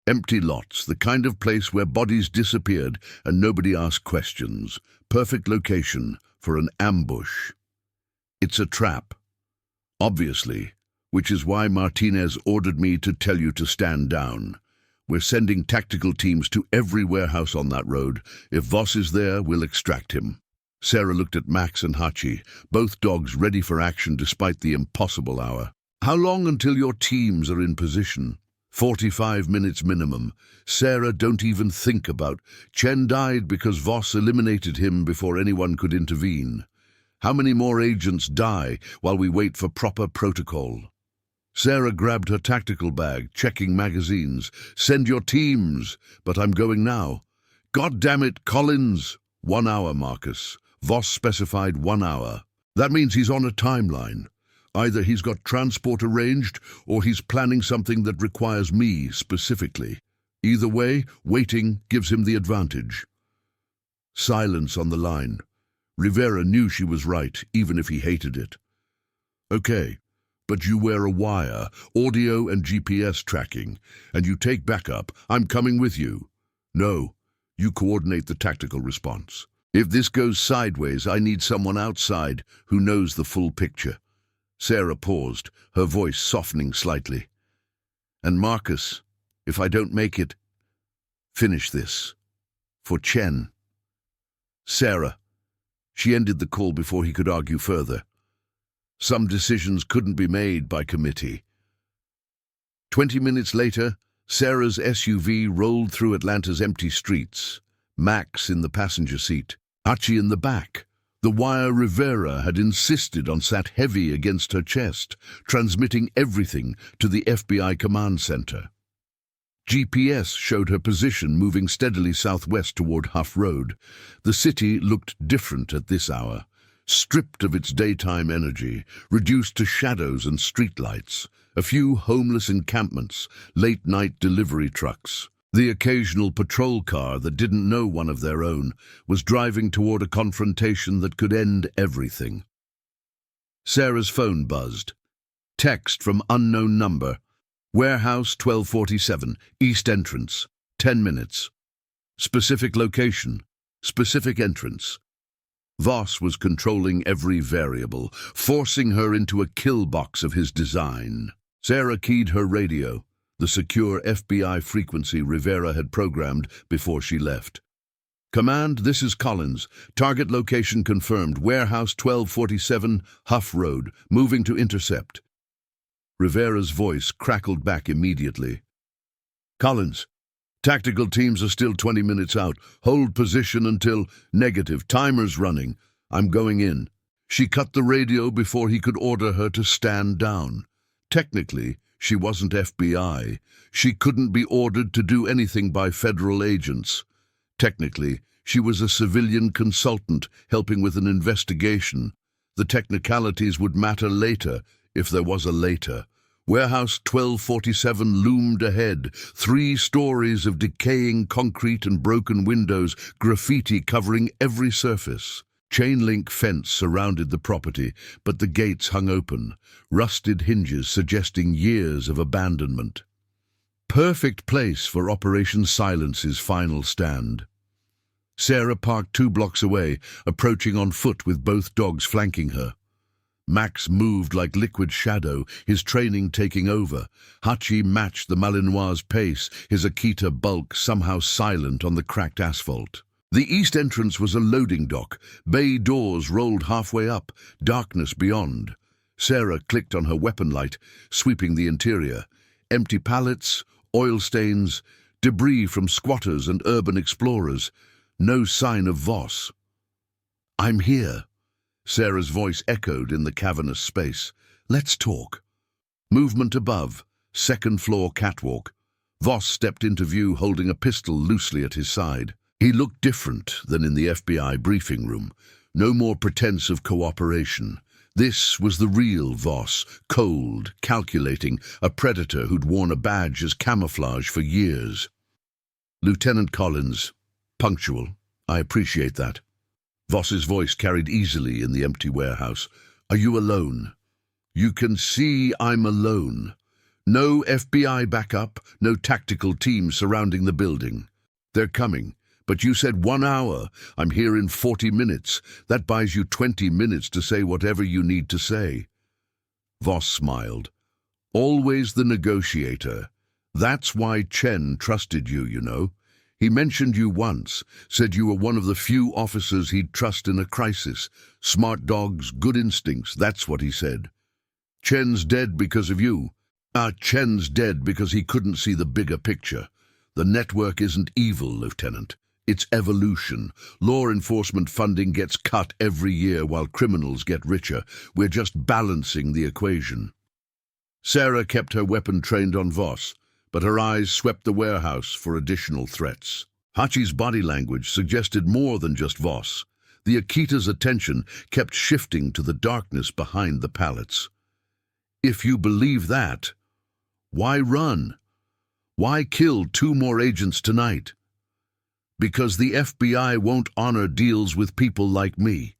A: Empty lots, the kind of place where bodies disappeared and nobody asked questions. Perfect location for an ambush. It's a trap. Obviously, which is why Martinez ordered me to tell you to stand down. We're sending tactical teams to every warehouse on that road. If Voss is there, we'll extract him. Sarah looked at Max and Hachi, both dogs ready for action despite the impossible hour. "How long until your teams are in position?" 45 minutes minimum. Sarah, don't even think about. Chen died because Voss eliminated him before anyone could intervene. How many more agents die while we wait for proper protocol? Sarah grabbed her tactical bag, checking magazines. "Send your teams, but I'm going now." "God damn it, Collins!" 1 hour, Marcus. Voss specified 1 hour. That means he's on a timeline. Either he's got transport arranged, or he's planning something that requires me specifically. Either way, waiting gives him the advantage. Silence on the line. Rivera knew she was right, even if he hated it. "Okay, but you wear a wire, audio and GPS tracking, and you take backup. I'm coming with you." "No, you coordinate the tactical response. If this goes sideways, I need someone outside who knows the full picture." Sarah paused, her voice softening slightly. "And Marcus, if I don't make it, finish this. For Chen." "Sarah." She ended the call before he could argue further. Some decisions couldn't be made by committee. 20 minutes later, Sarah's SUV rolled through Atlanta's empty streets. Max in the passenger seat, Hachi in the back. The wire Rivera had insisted on sat heavy against her chest, transmitting everything to the FBI command center. GPS showed her position moving steadily southwest toward Huff Road. The city looked different at this hour, stripped of its daytime energy, reduced to shadows and streetlights, a few homeless encampments, late-night delivery trucks. The occasional patrol car that didn't know one of their own was driving toward a confrontation that could end everything. Sarah's phone buzzed. Text from unknown number. "Warehouse 1247, East Entrance, 10 minutes. Specific location, specific entrance." Voss was controlling every variable, forcing her into a kill box of his design. Sarah keyed her radio. the secure FBI frequency Rivera had programmed before she left. "Command, this is Collins. Target location confirmed. Warehouse 1247, Huff Road. Moving to intercept." Rivera's voice crackled back immediately. "Collins, tactical teams are still 20 minutes out. Hold position until negative. Timer's running. I'm going in." She cut the radio before he could order her to stand down. Technically, she wasn't FBI. She couldn't be ordered to do anything by federal agents. Technically, she was a civilian consultant helping with an investigation. The technicalities would matter later, if there was a later. Warehouse 1247 loomed ahead, 3 stories of decaying concrete and broken windows, graffiti covering every surface. Chain-link fence surrounded the property, but the gates hung open, rusted hinges suggesting years of abandonment. Perfect place for Operation Silence's final stand. Sarah parked 2 blocks away, approaching on foot with both dogs flanking her. Max moved like liquid shadow, his training taking over. Hachi matched the Malinois' pace, his Akita bulk somehow silent on the cracked asphalt. The east entrance was a loading dock. Bay doors rolled halfway up, darkness beyond. Sarah clicked on her weapon light, sweeping the interior. Empty pallets, oil stains, debris from squatters and urban explorers. No sign of Voss. "I'm here." Sarah's voice echoed in the cavernous space. "Let's talk." Movement above, 2nd floor catwalk. Voss stepped into view holding a pistol loosely at his side. He looked different than in the FBI briefing room. No more pretense of cooperation. This was the real Voss, cold, calculating, a predator who'd worn a badge as camouflage for years. "Lieutenant Collins, punctual. I appreciate that." Voss's voice carried easily in the empty warehouse. "Are you alone?" "You can see I'm alone. No FBI backup, no tactical team surrounding the building. They're coming. But you said 1 hour. I'm here in 40 minutes. That buys you 20 minutes to say whatever you need to say." Voss smiled. "Always the negotiator. That's why Chen trusted you, you know. He mentioned you once, said you were one of the few officers he'd trust in a crisis. Smart dogs, good instincts, that's what he said. Chen's dead because of you. Chen's dead because he couldn't see the bigger picture. The network isn't evil, Lieutenant. It's evolution. Law enforcement funding gets cut every year while criminals get richer. We're just balancing the equation." Sarah kept her weapon trained on Voss, but her eyes swept the warehouse for additional threats. Hachi's body language suggested more than just Voss. The Akita's attention kept shifting to the darkness behind the pallets. If you believe that, why run? Why kill 2 more agents tonight? Because the FBI won't honor deals with people like me.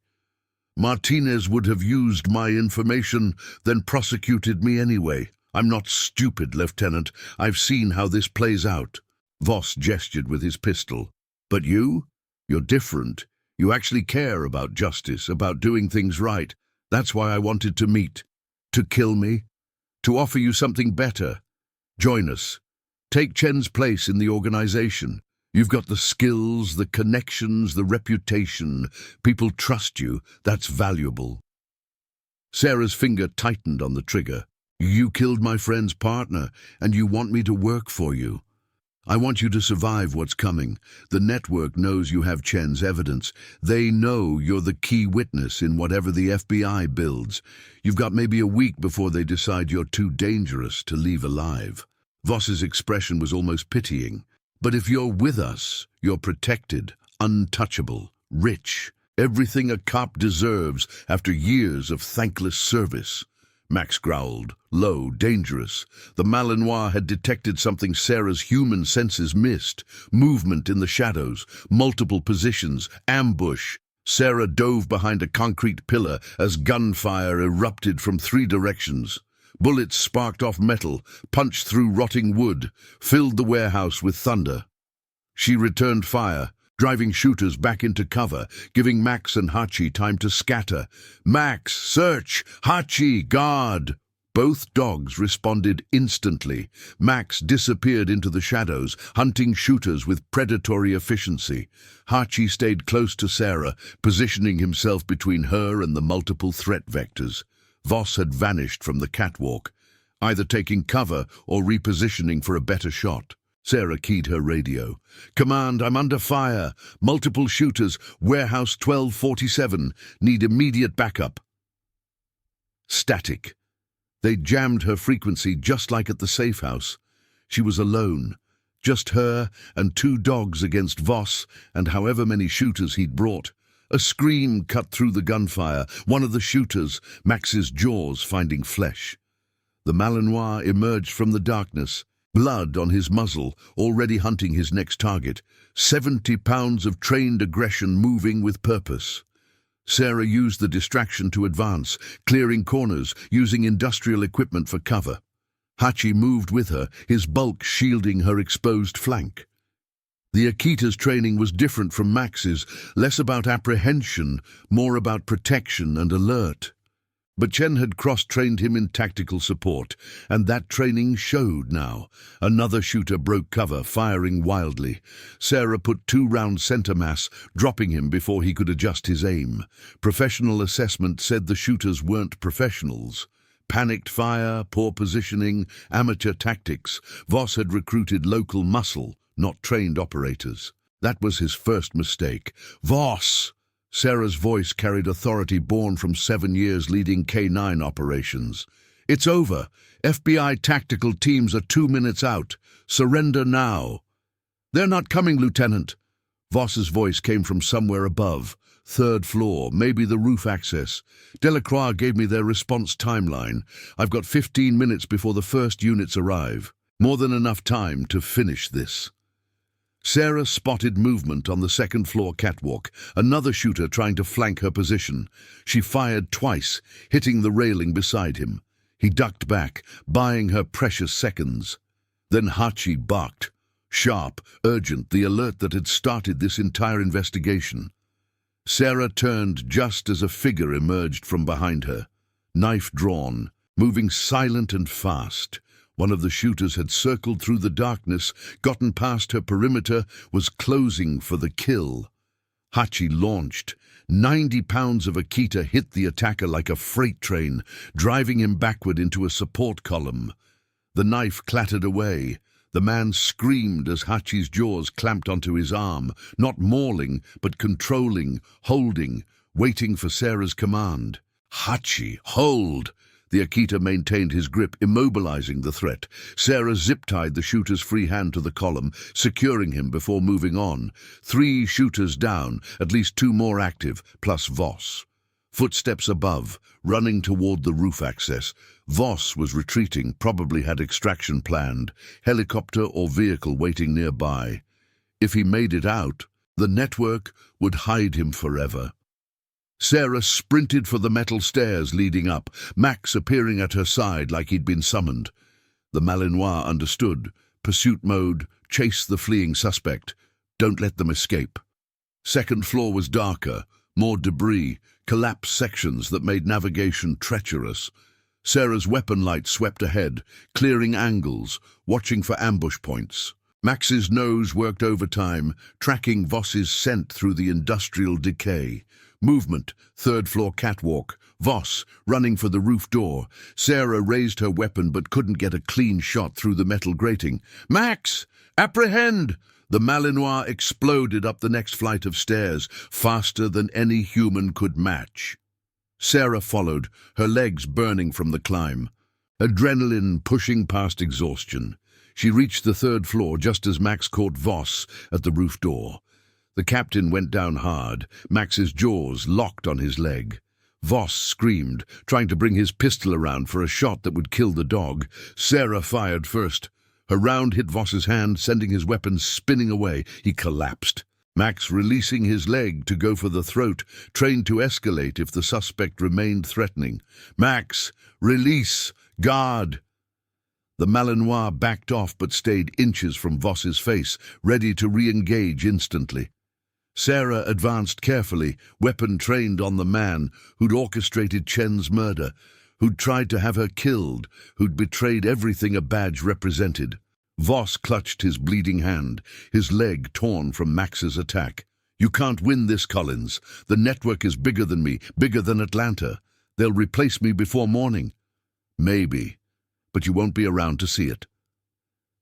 A: Martinez would have used my information, then prosecuted me anyway. I'm not stupid, Lieutenant. I've seen how this plays out. Voss gestured with his pistol. But you're different. You actually care about justice, about doing things right. That's why I wanted to meet. To kill me. To offer you something better. Join us. Take Chen's place in the organization. You've got the skills, the connections, the reputation. People trust you. That's valuable. Sarah's finger tightened on the trigger. You killed my friend's partner, and you want me to work for you. I want you to survive what's coming. The network knows you have Chen's evidence. They know you're the key witness in whatever the FBI builds. You've got maybe a week before they decide you're too dangerous to leave alive. Voss's expression was almost pitying. But if you're with us, you're protected, untouchable, rich. Everything a cop deserves after years of thankless service. Max growled, low, dangerous. The Malinois had detected something Sarah's human senses missed. Movement in the shadows, multiple positions, ambush. Sarah dove behind a concrete pillar as gunfire erupted from 3 directions. Bullets sparked off metal, punched through rotting wood, filled the warehouse with thunder. She returned fire, driving shooters back into cover, giving Max and Hachi time to scatter. Max, search! Hachi, guard! Both dogs responded instantly. Max disappeared into the shadows, hunting shooters with predatory efficiency. Hachi stayed close to Sarah, positioning himself between her and the multiple threat vectors. Voss had vanished from the catwalk, either taking cover or repositioning for a better shot. Sarah keyed her radio. "Command, I'm under fire. Multiple shooters. Warehouse 1247. Need immediate backup." Static. They jammed her frequency just like at the safe house. She was alone. Just her and 2 dogs against Voss and however many shooters he'd brought. A scream cut through the gunfire. One of the shooters, Max's jaws finding flesh. The Malinois emerged from the darkness, blood on his muzzle, already hunting his next target. 70 pounds of trained aggression moving with purpose. Sarah used the distraction to advance, clearing corners, using industrial equipment for cover. Hachi moved with her, his bulk shielding her exposed flank. The Akita's training was different from Max's, less about apprehension, more about protection and alert. But Chen had cross-trained him in tactical support, and that training showed now. Another shooter broke cover, firing wildly. Sarah put 2-round center mass, dropping him before he could adjust his aim. Professional assessment said the shooters weren't professionals. Panicked fire, poor positioning, amateur tactics. Voss had recruited local muscle, not trained operators. That was his first mistake. "Voss!" Sarah's voice carried authority born from 7 years leading K9 operations. "It's over. FBI tactical teams are 2 minutes out. Surrender now." "They're not coming, Lieutenant." Voss's voice came from somewhere above. 3rd floor, maybe the roof access. Delacroix gave me their response timeline. I've got 15 minutes before the first units arrive. More than enough time to finish this. Sarah spotted movement on the 2nd floor catwalk, another shooter trying to flank her position. She fired twice, hitting the railing beside him. He ducked back, buying her precious seconds. Then Hachi barked. Sharp, urgent, the alert that had started this entire investigation. Sarah turned just as a figure emerged from behind her, knife drawn, moving silent and fast. One of the shooters had circled through the darkness, gotten past her perimeter, was closing for the kill. Hachi launched. 90 pounds of Akita hit the attacker like a freight train, driving him backward into a support column. The knife clattered away. The man screamed as Hachi's jaws clamped onto his arm, not mauling, but controlling, holding, waiting for Sarah's command. "Hachi, hold!" The Akita maintained his grip, immobilizing the threat. Sarah zip-tied the shooter's free hand to the column, securing him before moving on. 3 shooters down, at least 2 more active, plus Voss. Footsteps above, running toward the roof access. Voss was retreating, probably had extraction planned. Helicopter or vehicle waiting nearby. If he made it out, the network would hide him forever. Sarah sprinted for the metal stairs leading up, Max appearing at her side like he'd been summoned. The Malinois understood. Pursuit mode, chase the fleeing suspect. Don't let them escape. 2nd floor was darker, more debris, collapsed sections that made navigation treacherous. Sarah's weapon light swept ahead, clearing angles, watching for ambush points. Max's nose worked overtime, tracking Voss's scent through the industrial decay. Movement, 3rd floor catwalk. Voss, running for the roof door. Sarah raised her weapon but couldn't get a clean shot through the metal grating. "Max! Apprehend!" The Malinois exploded up the next flight of stairs, faster than any human could match. Sarah followed, her legs burning from the climb. Adrenaline pushing past exhaustion. She reached the 3rd floor just as Max caught Voss at the roof door. The captain went down hard, Max's jaws locked on his leg. Voss screamed, trying to bring his pistol around for a shot that would kill the dog. Sarah fired first. Her round hit Voss's hand, sending his weapon spinning away. He collapsed. Max releasing his leg to go for the throat, trained to escalate if the suspect remained threatening. "Max, release! Guard!" The Malinois backed off but stayed inches from Voss's face, ready to re-engage instantly. Sarah advanced carefully, weapon trained on the man who'd orchestrated Chen's murder. who'd tried to have her killed, who'd betrayed everything a badge represented. Voss clutched his bleeding hand, his leg torn from Max's attack. "You can't win this, Collins. The network is bigger than me, bigger than Atlanta. They'll replace me before morning." "Maybe, but you won't be around to see it."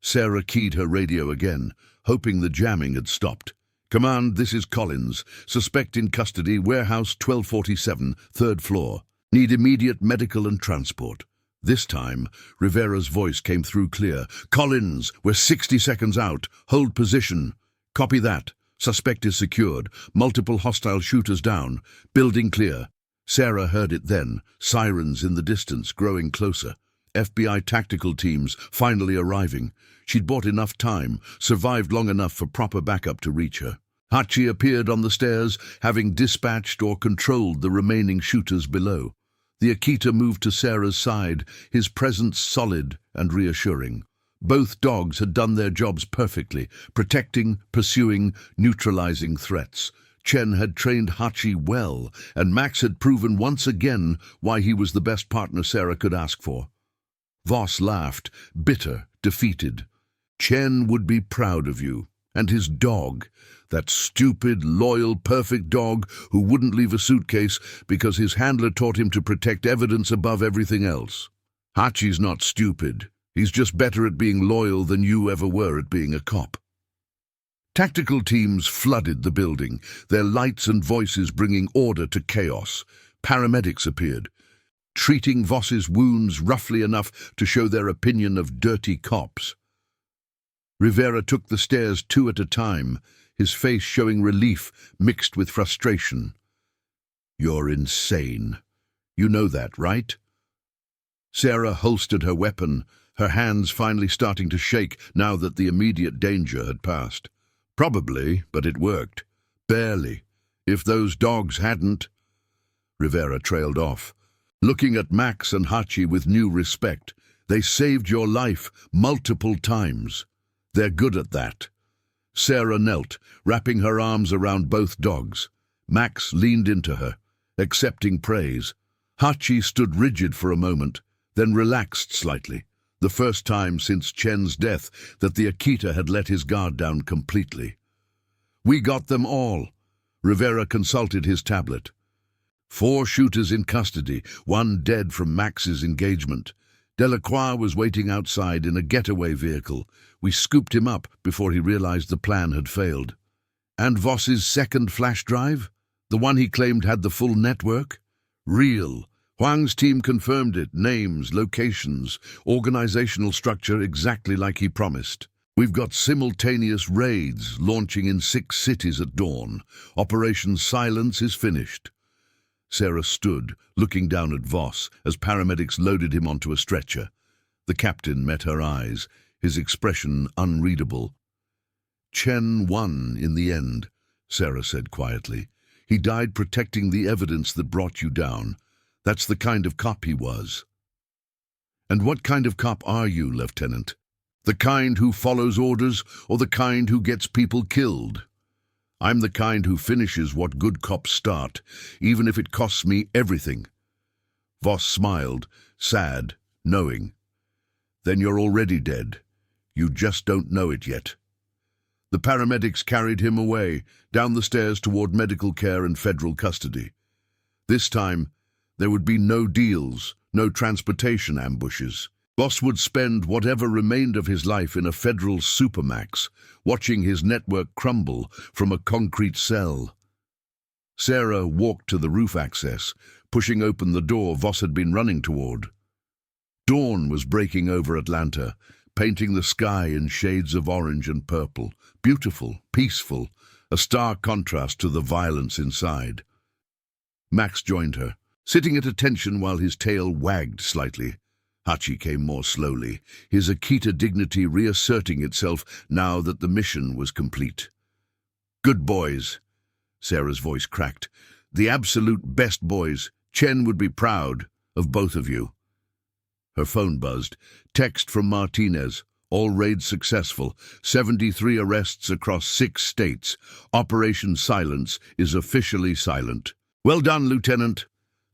A: Sarah keyed her radio again, hoping the jamming had stopped. "Command, this is Collins. Suspect in custody, warehouse 1247, third floor. Need immediate medical and transport." This time, Rivera's voice came through clear. "Collins, we're 60 seconds out. Hold position." "Copy that. Suspect is secured. Multiple hostile shooters down. Building clear." Sarah heard it then, sirens in the distance, growing closer. FBI tactical teams finally arriving. She'd bought enough time, survived long enough for proper backup to reach her. Hachi appeared on the stairs, having dispatched or controlled the remaining shooters below. The Akita moved to Sarah's side, his presence solid and reassuring. Both dogs had done their jobs perfectly, protecting, pursuing, neutralizing threats. Chen had trained Hachi well, and Max had proven once again why he was the best partner Sarah could ask for. Voss laughed, bitter, defeated. "Chen would be proud of you. And his dog, that stupid, loyal, perfect dog who wouldn't leave a suitcase because his handler taught him to protect evidence above everything else. Hachi's not stupid. He's just better at being loyal than you ever were at being a cop." Tactical teams flooded the building, their lights and voices bringing order to chaos. Paramedics appeared, treating Voss's wounds roughly enough to show their opinion of dirty cops. Rivera took the stairs 2 at a time, his face showing relief mixed with frustration. "You're insane. You know that, right?" Sarah holstered her weapon, her hands finally starting to shake now that the immediate danger had passed. "Probably, but it worked. Barely. If those dogs hadn't—" Rivera trailed off, looking at Max and Hachi with new respect. "They saved your life multiple times. They're good at that." Sarah knelt, wrapping her arms around both dogs. Max leaned into her, accepting praise. Hachi stood rigid for a moment, then relaxed slightly, the first time since Chen's death that the Akita had let his guard down completely. "We got them all." Rivera consulted his tablet. 4 shooters in custody, 1 dead from Max's engagement. Delacroix was waiting outside in a getaway vehicle. We scooped him up before he realized the plan had failed. And Voss's second flash drive? The one he claimed had the full network? Real. Huang's team confirmed it. Names, locations, organizational structure exactly like he promised. We've got simultaneous raids launching in 6 cities at dawn. Operation Silence is finished. Sarah stood, looking down at Voss as paramedics loaded him onto a stretcher. The captain met her eyes, his expression unreadable. "Chen won in the end," Sarah said quietly. "He died protecting the evidence that brought you down. That's the kind of cop he was." "And what kind of cop are you, Lieutenant? The kind who follows orders or the kind who gets people killed?" "I'm the kind who finishes what good cops start, even if it costs me everything." Voss smiled, sad, knowing. "Then you're already dead. You just don't know it yet." The paramedics carried him away, down the stairs toward medical care and federal custody. This time, there would be no deals, no transportation ambushes. Voss would spend whatever remained of his life in a federal supermax, watching his network crumble from a concrete cell. Sarah walked to the roof access, pushing open the door Voss had been running toward. Dawn was breaking over Atlanta, painting the sky in shades of orange and purple. Beautiful, peaceful, a stark contrast to the violence inside. Max joined her, sitting at attention while his tail wagged slightly. Hachi came more slowly, his Akita dignity reasserting itself now that the mission was complete. "Good boys," Sarah's voice cracked. "The absolute best boys. Chen would be proud of both of you." Her phone buzzed. Text from Martinez. "All raids successful. 73 arrests across 6 states. Operation Silence is officially silent." "Well done, Lieutenant."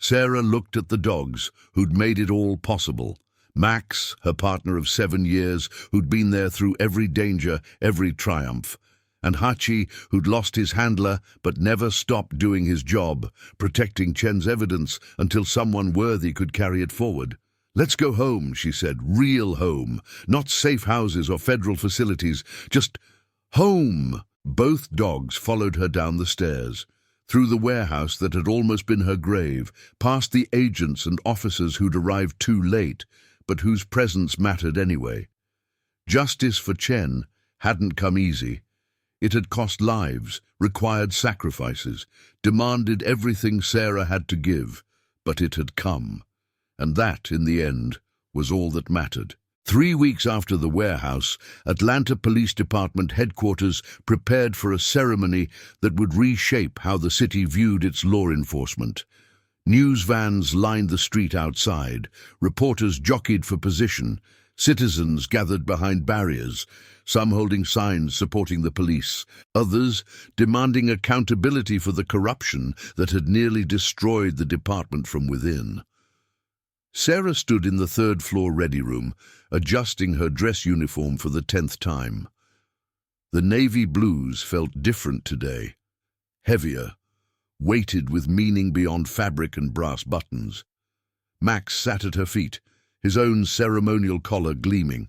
A: Sarah looked at the dogs, who'd made it all possible. Max, her partner of 7 years, who'd been there through every danger, every triumph. And Hachi, who'd lost his handler but never stopped doing his job, protecting Chen's evidence until someone worthy could carry it forward. "Let's go home," she said, "real home. Not safe houses or federal facilities, just home." Both dogs followed her down the stairs, through the warehouse that had almost been her grave, past the agents and officers who'd arrived too late, but whose presence mattered anyway. Justice for Chen hadn't come easy. It had cost lives, required sacrifices, demanded everything Sarah had to give, but it had come. And that, in the end, was all that mattered. 3 weeks after the warehouse, Atlanta Police Department headquarters prepared for a ceremony that would reshape how the city viewed its law enforcement. News vans lined the street outside, reporters jockeyed for position, citizens gathered behind barriers, some holding signs supporting the police, others demanding accountability for the corruption that had nearly destroyed the department from within. Sarah stood in the third-floor ready room, adjusting her dress uniform for the 10th time. The navy blues felt different today, heavier, weighted with meaning beyond fabric and brass buttons. Max sat at her feet, his own ceremonial collar gleaming.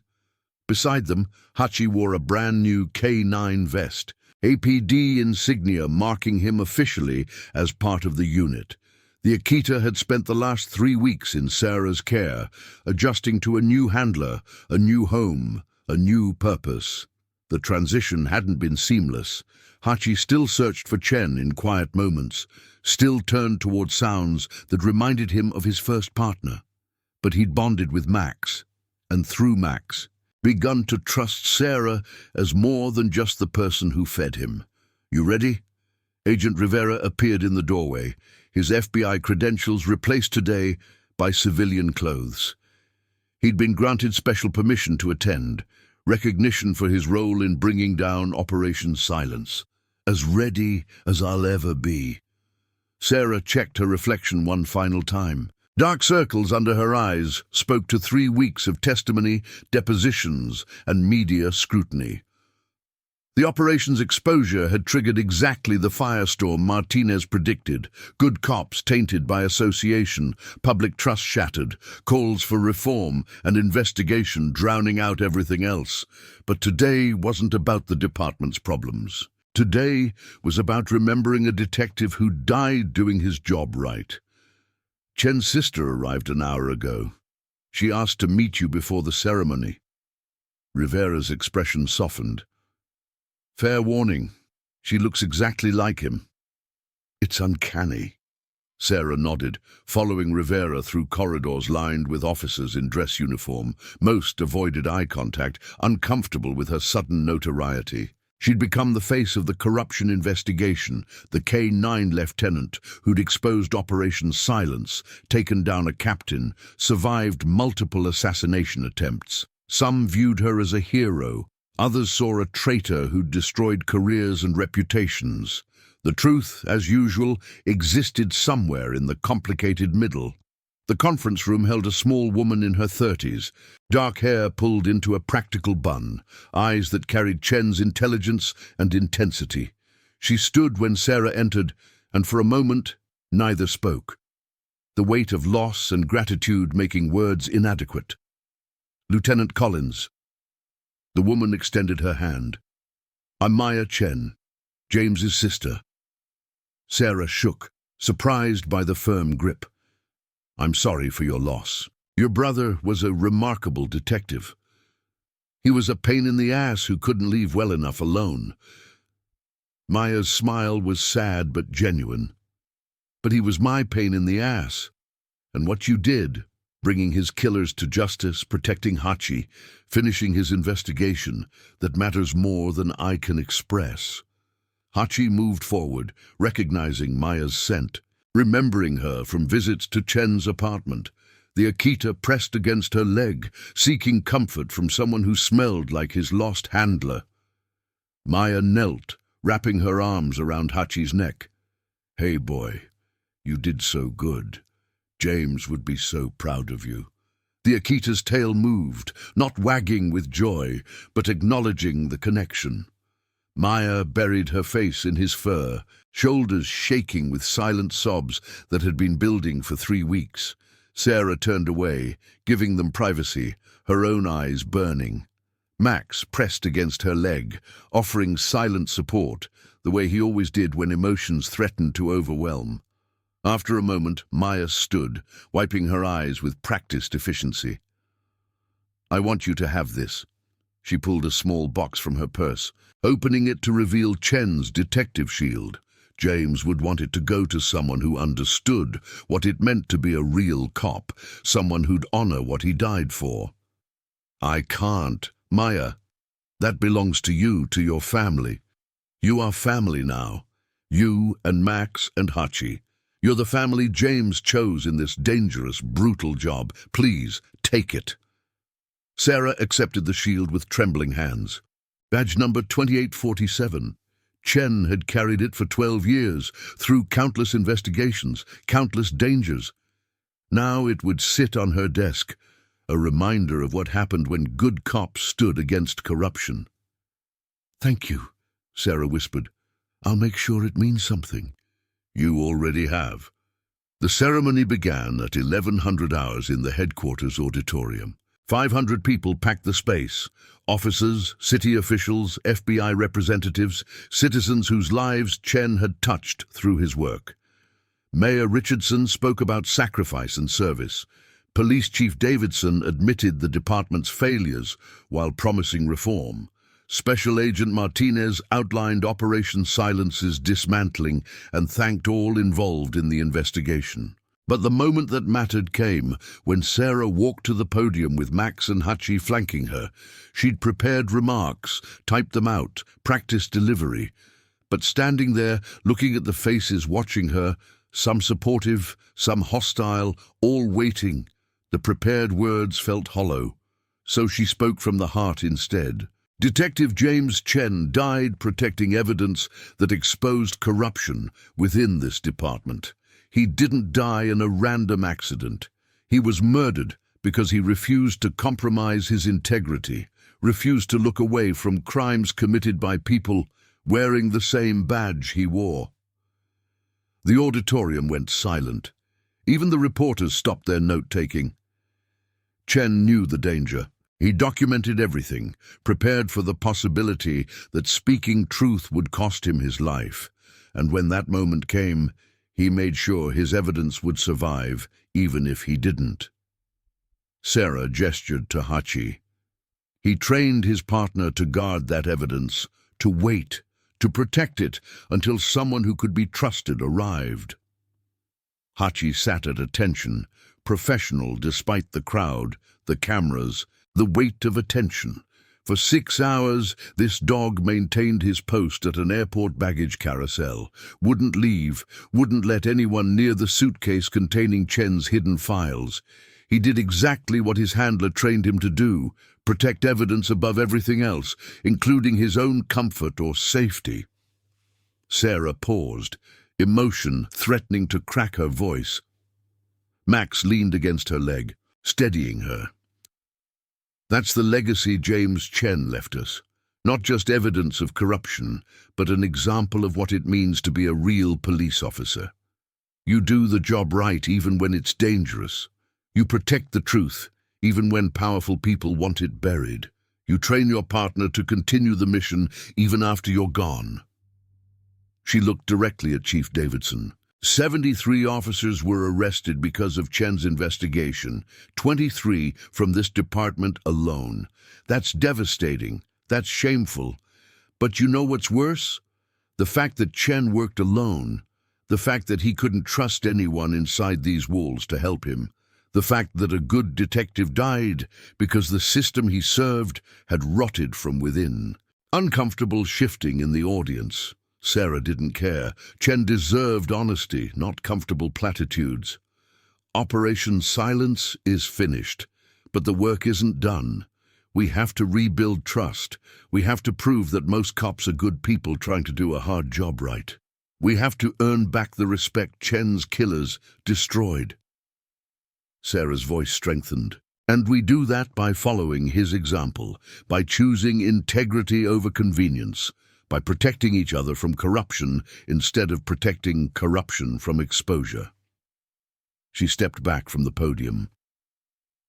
A: Beside them, Hachi wore a brand-new K9 vest, APD insignia marking him officially as part of the unit. The Akita had spent the last 3 weeks in Sarah's care, adjusting to a new handler, a new home, a new purpose. The transition hadn't been seamless. Hachi still searched for Chen in quiet moments, still turned toward sounds that reminded him of his first partner. But he'd bonded with Max, and through Max, begun to trust Sarah as more than just the person who fed him. "You ready?" Agent Rivera appeared in the doorway, his FBI credentials replaced today by civilian clothes. He'd been granted special permission to attend, recognition for his role in bringing down Operation Silence. "As ready as I'll ever be." Sarah checked her reflection one final time. Dark circles under her eyes spoke to 3 weeks of testimony, depositions, and media scrutiny. The operation's exposure had triggered exactly the firestorm Martinez predicted. Good cops tainted by association, public trust shattered, calls for reform and investigation drowning out everything else. But today wasn't about the department's problems. Today was about remembering a detective who died doing his job right. "Chen's sister arrived an hour ago. She asked to meet you before the ceremony." Rivera's expression softened. "Fair warning, she looks exactly like him." "It's uncanny." Sarah nodded, following Rivera through corridors lined with officers in dress uniform. Most avoided eye contact, uncomfortable with her sudden notoriety. She'd become the face of the corruption investigation, the K9 lieutenant who'd exposed Operation Silence, taken down a captain, survived multiple assassination attempts. Some viewed her as a hero, others saw a traitor who'd destroyed careers and reputations. The truth, as usual, existed somewhere in the complicated middle. The conference room held a small woman in her 30s, dark hair pulled into a practical bun, eyes that carried Chen's intelligence and intensity. She stood when Sarah entered, and for a moment, neither spoke, the weight of loss and gratitude making words inadequate. "Lieutenant Collins." The woman extended her hand. "I'm Maya Chen, James's sister." Sarah shook, surprised by the firm grip. "I'm sorry for your loss. Your brother was a remarkable detective. He was a pain in the ass who couldn't leave well enough alone." Maya's smile was sad but genuine. "But he was my pain in the ass. And what you did, bringing his killers to justice, protecting Hachi, finishing his investigation, that matters more than I can express." Hachi moved forward, recognizing Maya's scent, remembering her from visits to Chen's apartment. The Akita pressed against her leg, seeking comfort from someone who smelled like his lost handler. Maya knelt, wrapping her arms around Hachi's neck. "Hey, boy, you did so good. James would be so proud of you. The Akita's tail moved, not wagging with joy, but acknowledging the connection. Maya buried her face in his fur, shoulders shaking with silent sobs that had been building for 3 weeks. Sarah turned away, giving them privacy, her own eyes burning. Max pressed against her leg, offering silent support, the way he always did when emotions threatened to overwhelm. After a moment, Maya stood, wiping her eyes with practiced efficiency. "I want you to have this." She pulled a small box from her purse, opening it to reveal Chen's detective shield. James would want it to go to someone who understood what it meant to be a real cop, someone who'd honor what he died for. "I can't, Maya. That belongs to you, to your family. You are family now. You and Max and Hachi. You're the family James chose in this dangerous, brutal job. Please, take it." Sarah accepted the shield with trembling hands. Badge number 2847. Chen had carried it for 12 years, through countless investigations, countless dangers. Now it would sit on her desk, a reminder of what happened when good cops stood against corruption. "Thank you," Sarah whispered. "I'll make sure it means something." "You already have." The ceremony began at 1100 hours in the headquarters auditorium. 500 people packed the space. Officers, city officials, FBI representatives, citizens whose lives Chen had touched through his work. Mayor Richardson spoke about sacrifice and service. Police Chief Davidson admitted the department's failures while promising reform. Special Agent Martinez outlined Operation Silence's dismantling and thanked all involved in the investigation. But the moment that mattered came when Sarah walked to the podium with Max and Hachi flanking her. She'd prepared remarks, typed them out, practiced delivery. But standing there, looking at the faces watching her, some supportive, some hostile, all waiting, the prepared words felt hollow. So she spoke from the heart instead. Detective James Chen died protecting evidence that exposed corruption within this department. He didn't die in a random accident. He was murdered because he refused to compromise his integrity, refused to look away from crimes committed by people wearing the same badge he wore. The auditorium went silent. Even the reporters stopped their note-taking. Chen knew the danger. He documented everything, prepared for the possibility that speaking truth would cost him his life. And when that moment came, he made sure his evidence would survive, even if he didn't. Sarah gestured to Hachi. He trained his partner to guard that evidence, to wait, to protect it until someone who could be trusted arrived. Hachi sat at attention, professional despite the crowd, the cameras, the weight of attention. For 6 hours, this dog maintained his post at an airport baggage carousel, wouldn't leave, wouldn't let anyone near the suitcase containing Chen's hidden files. He did exactly what his handler trained him to do, protect evidence above everything else, including his own comfort or safety. Sarah paused, emotion threatening to crack her voice. Max leaned against her leg, steadying her. That's the legacy James Chen left us. Not just evidence of corruption, but an example of what it means to be a real police officer. You do the job right even when it's dangerous. You protect the truth, even when powerful people want it buried. You train your partner to continue the mission even after you're gone. She looked directly at Chief Davidson. 73 officers were arrested because of Chen's investigation, 23 from this department alone. That's devastating. That's shameful. But you know what's worse? The fact that Chen worked alone, the fact that he couldn't trust anyone inside these walls to help him, the fact that a good detective died because the system he served had rotted from within. Uncomfortable shifting in the audience. Sarah didn't care. Chen deserved honesty, not comfortable platitudes. Operation Silence is finished, but the work isn't done. We have to rebuild trust. We have to prove that most cops are good people trying to do a hard job right. We have to earn back the respect Chen's killers destroyed. Sarah's voice strengthened. And we do that by following his example, by choosing integrity over convenience, by protecting each other from corruption instead of protecting corruption from exposure. She stepped back from the podium.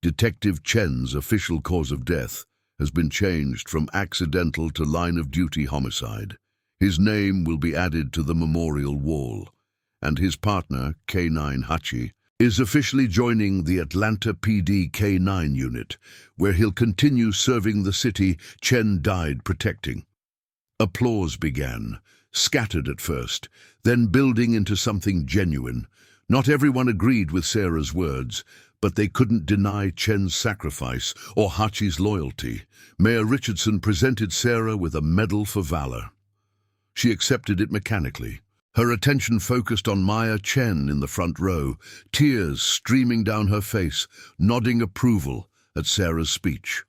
A: Detective Chen's official cause of death has been changed from accidental to line-of-duty homicide. His name will be added to the memorial wall, and his partner, K9 Hachi, is officially joining the Atlanta PD K9 unit, where he'll continue serving the city Chen died protecting. Applause began, scattered at first, then building into something genuine. Not everyone agreed with Sarah's words, but they couldn't deny Chen's sacrifice or Hachi's loyalty. Mayor Richardson presented Sarah with a medal for valor. She accepted it mechanically. Her attention focused on Maya Chen in the front row, tears streaming down her face, nodding approval at Sarah's speech.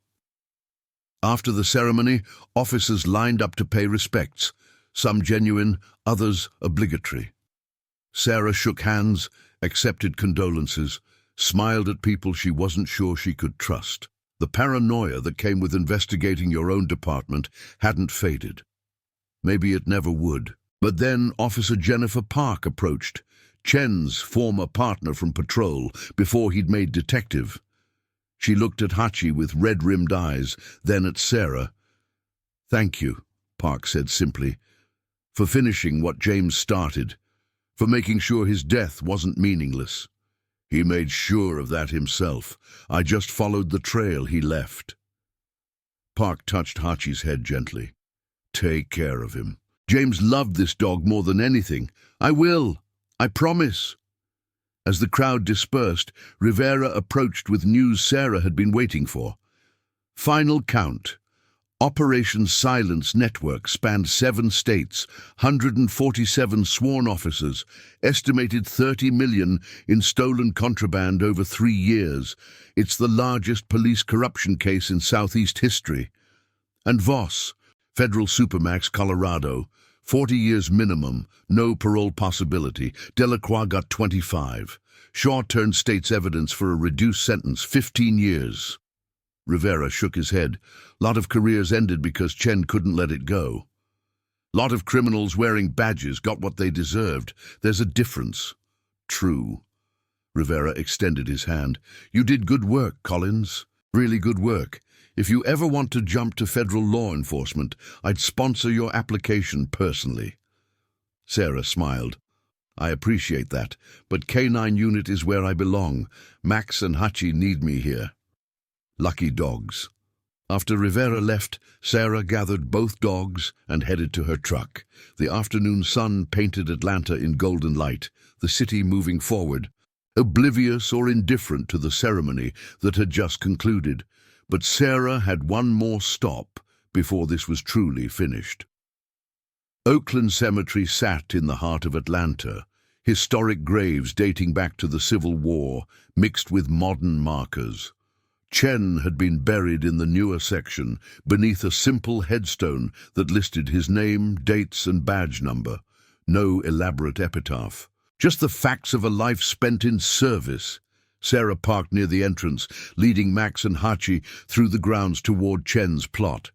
A: After the ceremony, officers lined up to pay respects, some genuine, others obligatory. Sarah shook hands, accepted condolences, smiled at people she wasn't sure she could trust. The paranoia that came with investigating your own department hadn't faded. Maybe it never would. But then Officer Jennifer Park approached, Chen's former partner from patrol, before he'd made detective. She looked at Hachi with red-rimmed eyes, then at Sarah. "Thank you," Park said simply, "for finishing what James started, for making sure his death wasn't meaningless. He made sure of that himself. I just followed the trail he left." Park touched Hachi's head gently. "Take care of him. James loved this dog more than anything. I will. I promise." As the crowd dispersed, Rivera approached with news Sarah had been waiting for. Final count. Operation Silence Network spanned 7 states, 147 sworn officers, estimated 30 million in stolen contraband over 3 years. It's the largest police corruption case in Southeast history. And Voss, Federal Supermax, Colorado, 40 years minimum, no parole possibility. Delacroix got 25. Shaw turned state's evidence for a reduced sentence, 15 years. Rivera shook his head. Lot of careers ended because Chen couldn't let it go. Lot of criminals wearing badges got what they deserved. There's a difference. True. Rivera extended his hand. You did good work, Collins. Really good work. If you ever want to jump to federal law enforcement, I'd sponsor your application personally. Sarah smiled. I appreciate that, but K9 unit is where I belong. Max and Hachi need me here. Lucky dogs. After Rivera left, Sarah gathered both dogs and headed to her truck. The afternoon sun painted Atlanta in golden light, the city moving forward, oblivious or indifferent to the ceremony that had just concluded. But Sarah had one more stop before this was truly finished. Oakland Cemetery sat in the heart of Atlanta, historic graves dating back to the Civil War, mixed with modern markers. Chen had been buried in the newer section, beneath a simple headstone that listed his name, dates, and badge number. No elaborate epitaph. Just the facts of a life spent in service. Sarah parked near the entrance, leading Max and Hachi through the grounds toward Chen's plot.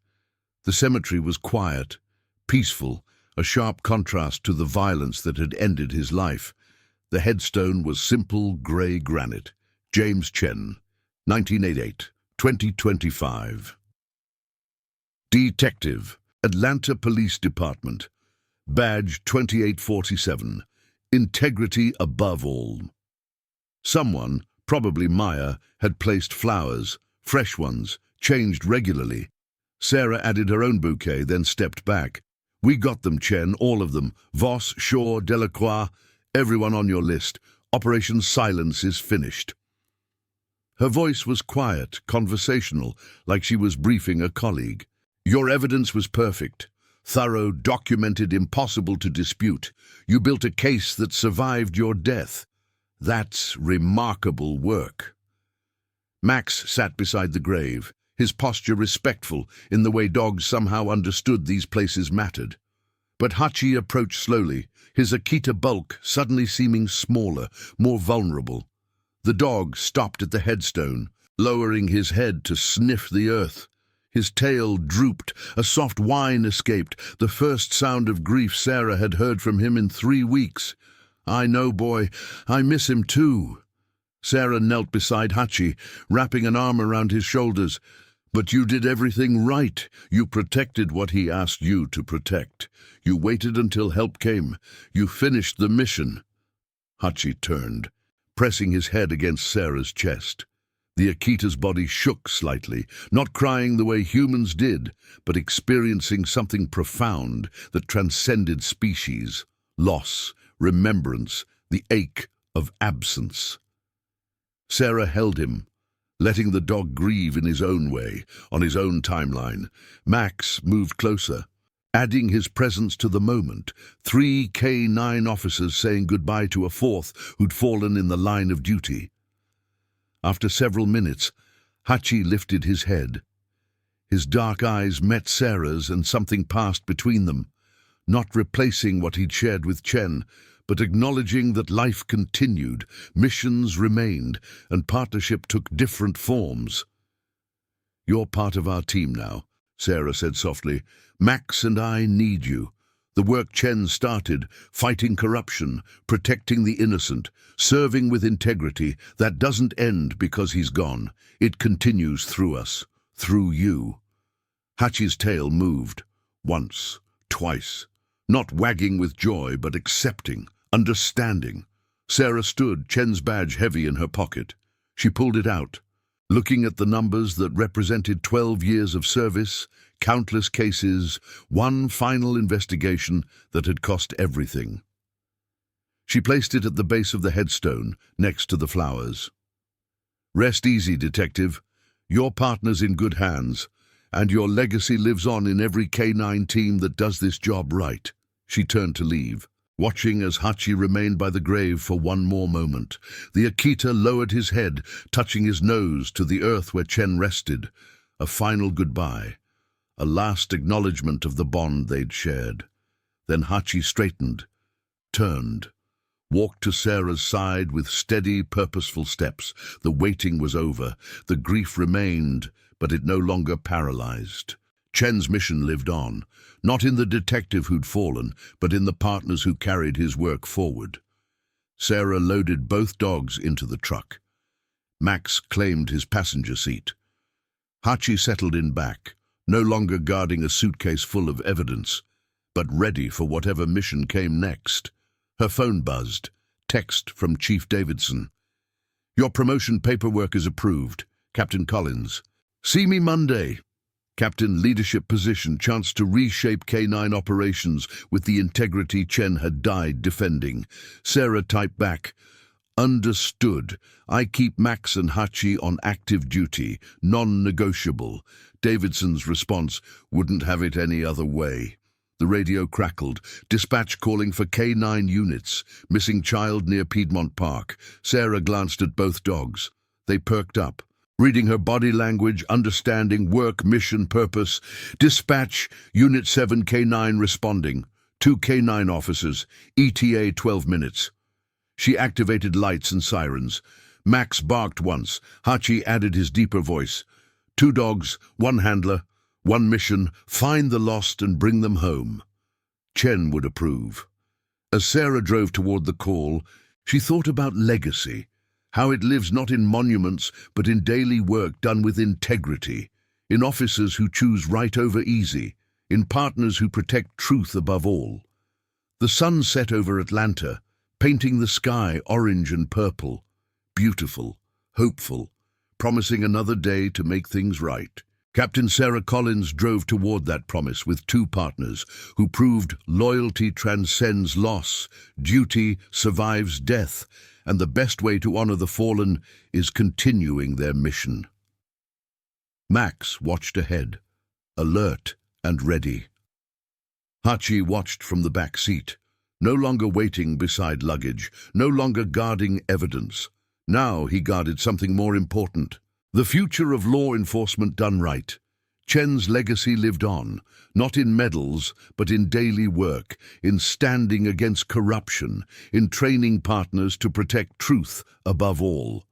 A: The cemetery was quiet, peaceful, a sharp contrast to the violence that had ended his life. The headstone was simple grey granite. James Chen, 1988, 2025. Detective, Atlanta Police Department. Badge 2847. Integrity above all. Someone, probably Maya, had placed flowers, fresh ones, changed regularly. Sarah added her own bouquet, then stepped back. We got them, Chen, all of them. Voss, Shaw, Delacroix, everyone on your list. Operation Silence is finished. Her voice was quiet, conversational, like she was briefing a colleague. Your evidence was perfect. Thorough, documented, impossible to dispute. You built a case that survived your death. That's remarkable work. Max sat beside the grave, his posture respectful in the way dogs somehow understood these places mattered. But Hachi approached slowly, his Akita bulk suddenly seeming smaller, more vulnerable. The dog stopped at the headstone, lowering his head to sniff the earth. His tail drooped, a soft whine escaped, the first sound of grief Sarah had heard from him in 3 weeks. "I know, boy. I miss him too." Sarah knelt beside Hachi, wrapping an arm around his shoulders. "But you did everything right. You protected what he asked you to protect. You waited until help came. You finished the mission." Hachi turned, pressing his head against Sarah's chest. The Akita's body shook slightly, not crying the way humans did, but experiencing something profound that transcended species: loss, remembrance, the ache of absence. Sarah held him, letting the dog grieve in his own way, on his own timeline. Max moved closer, adding his presence to the moment, 3 K9 officers saying goodbye to a 4th who'd fallen in the line of duty. After several minutes, Hachi lifted his head. His dark eyes met Sarah's and something passed between them, not replacing what he'd shared with Chen, but acknowledging that life continued, missions remained, and partnership took different forms. "You're part of our team now," Sarah said softly. "Max and I need you. The work Chen started, fighting corruption, protecting the innocent, serving with integrity, that doesn't end because he's gone. It continues through us, through you." Hachi's tail moved, once, twice, not wagging with joy, but accepting, understanding. Sarah stood, Chen's badge heavy in her pocket. She pulled it out, looking at the numbers that represented 12 years of service, countless cases, one final investigation that had cost everything. She placed it at the base of the headstone, next to the flowers. "Rest easy, Detective. Your partner's in good hands, and your legacy lives on in every K9 team that does this job right." She turned to leave, watching as Hachi remained by the grave for one more moment. The Akita lowered his head, touching his nose to the earth where Chen rested. A final goodbye. A last acknowledgement of the bond they'd shared. Then Hachi straightened, turned, walked to Sarah's side with steady, purposeful steps. The waiting was over. The grief remained, but it no longer paralyzed. Chen's mission lived on, not in the detective who'd fallen, but in the partners who carried his work forward. Sarah loaded both dogs into the truck. Max claimed his passenger seat. Hachi settled in back, no longer guarding a suitcase full of evidence, but ready for whatever mission came next. Her phone buzzed. Text from Chief Davidson. "Your promotion paperwork is approved. Captain Collins. See me Monday." Captain leadership position, chance to reshape K9 operations with the integrity Chen had died defending. Sarah typed back, "Understood. I keep Max and Hachi on active duty, non-negotiable." Davidson's response, "Wouldn't have it any other way." The radio crackled. "Dispatch calling for K9 units. Missing child near Piedmont Park." Sarah glanced at both dogs. They perked up, reading her body language, understanding work, mission, purpose. "Dispatch, Unit 7 K9 responding. 2 K9 officers. ETA 12 minutes. She activated lights and sirens. Max barked once. Hachi added his deeper voice. 2 dogs, 1 handler, 1 mission, find the lost and bring them home." Chen would approve. As Sarah drove toward the call, she thought about legacy, how it lives not in monuments but in daily work done with integrity, in officers who choose right over easy, in partners who protect truth above all. The sun set over Atlanta, painting the sky orange and purple, beautiful, hopeful, promising another day to make things right. Captain Sarah Collins drove toward that promise with 2 partners who proved loyalty transcends loss, duty survives death, and the best way to honor the fallen is continuing their mission. Max watched ahead, alert and ready. Hachi watched from the back seat, no longer waiting beside luggage, no longer guarding evidence. Now he guarded something more important. The future of law enforcement done right. Chen's legacy lived on, not in medals, but in daily work, in standing against corruption, in training partners to protect truth above all.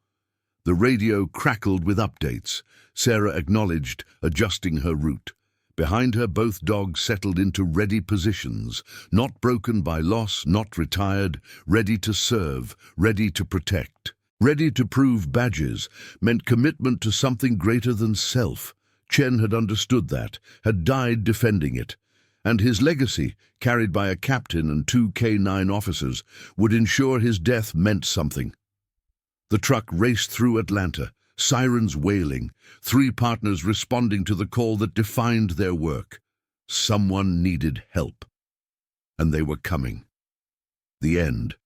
A: The radio crackled with updates. Sarah acknowledged, adjusting her route. Behind her, both dogs settled into ready positions, not broken by loss, not retired, ready to serve, ready to protect. Ready to prove badges meant commitment to something greater than self. Chen had understood that, had died defending it. And his legacy, carried by a captain and 2 K9 officers, would ensure his death meant something. The truck raced through Atlanta, sirens wailing, 3 partners responding to the call that defined their work. Someone needed help. And they were coming. The end.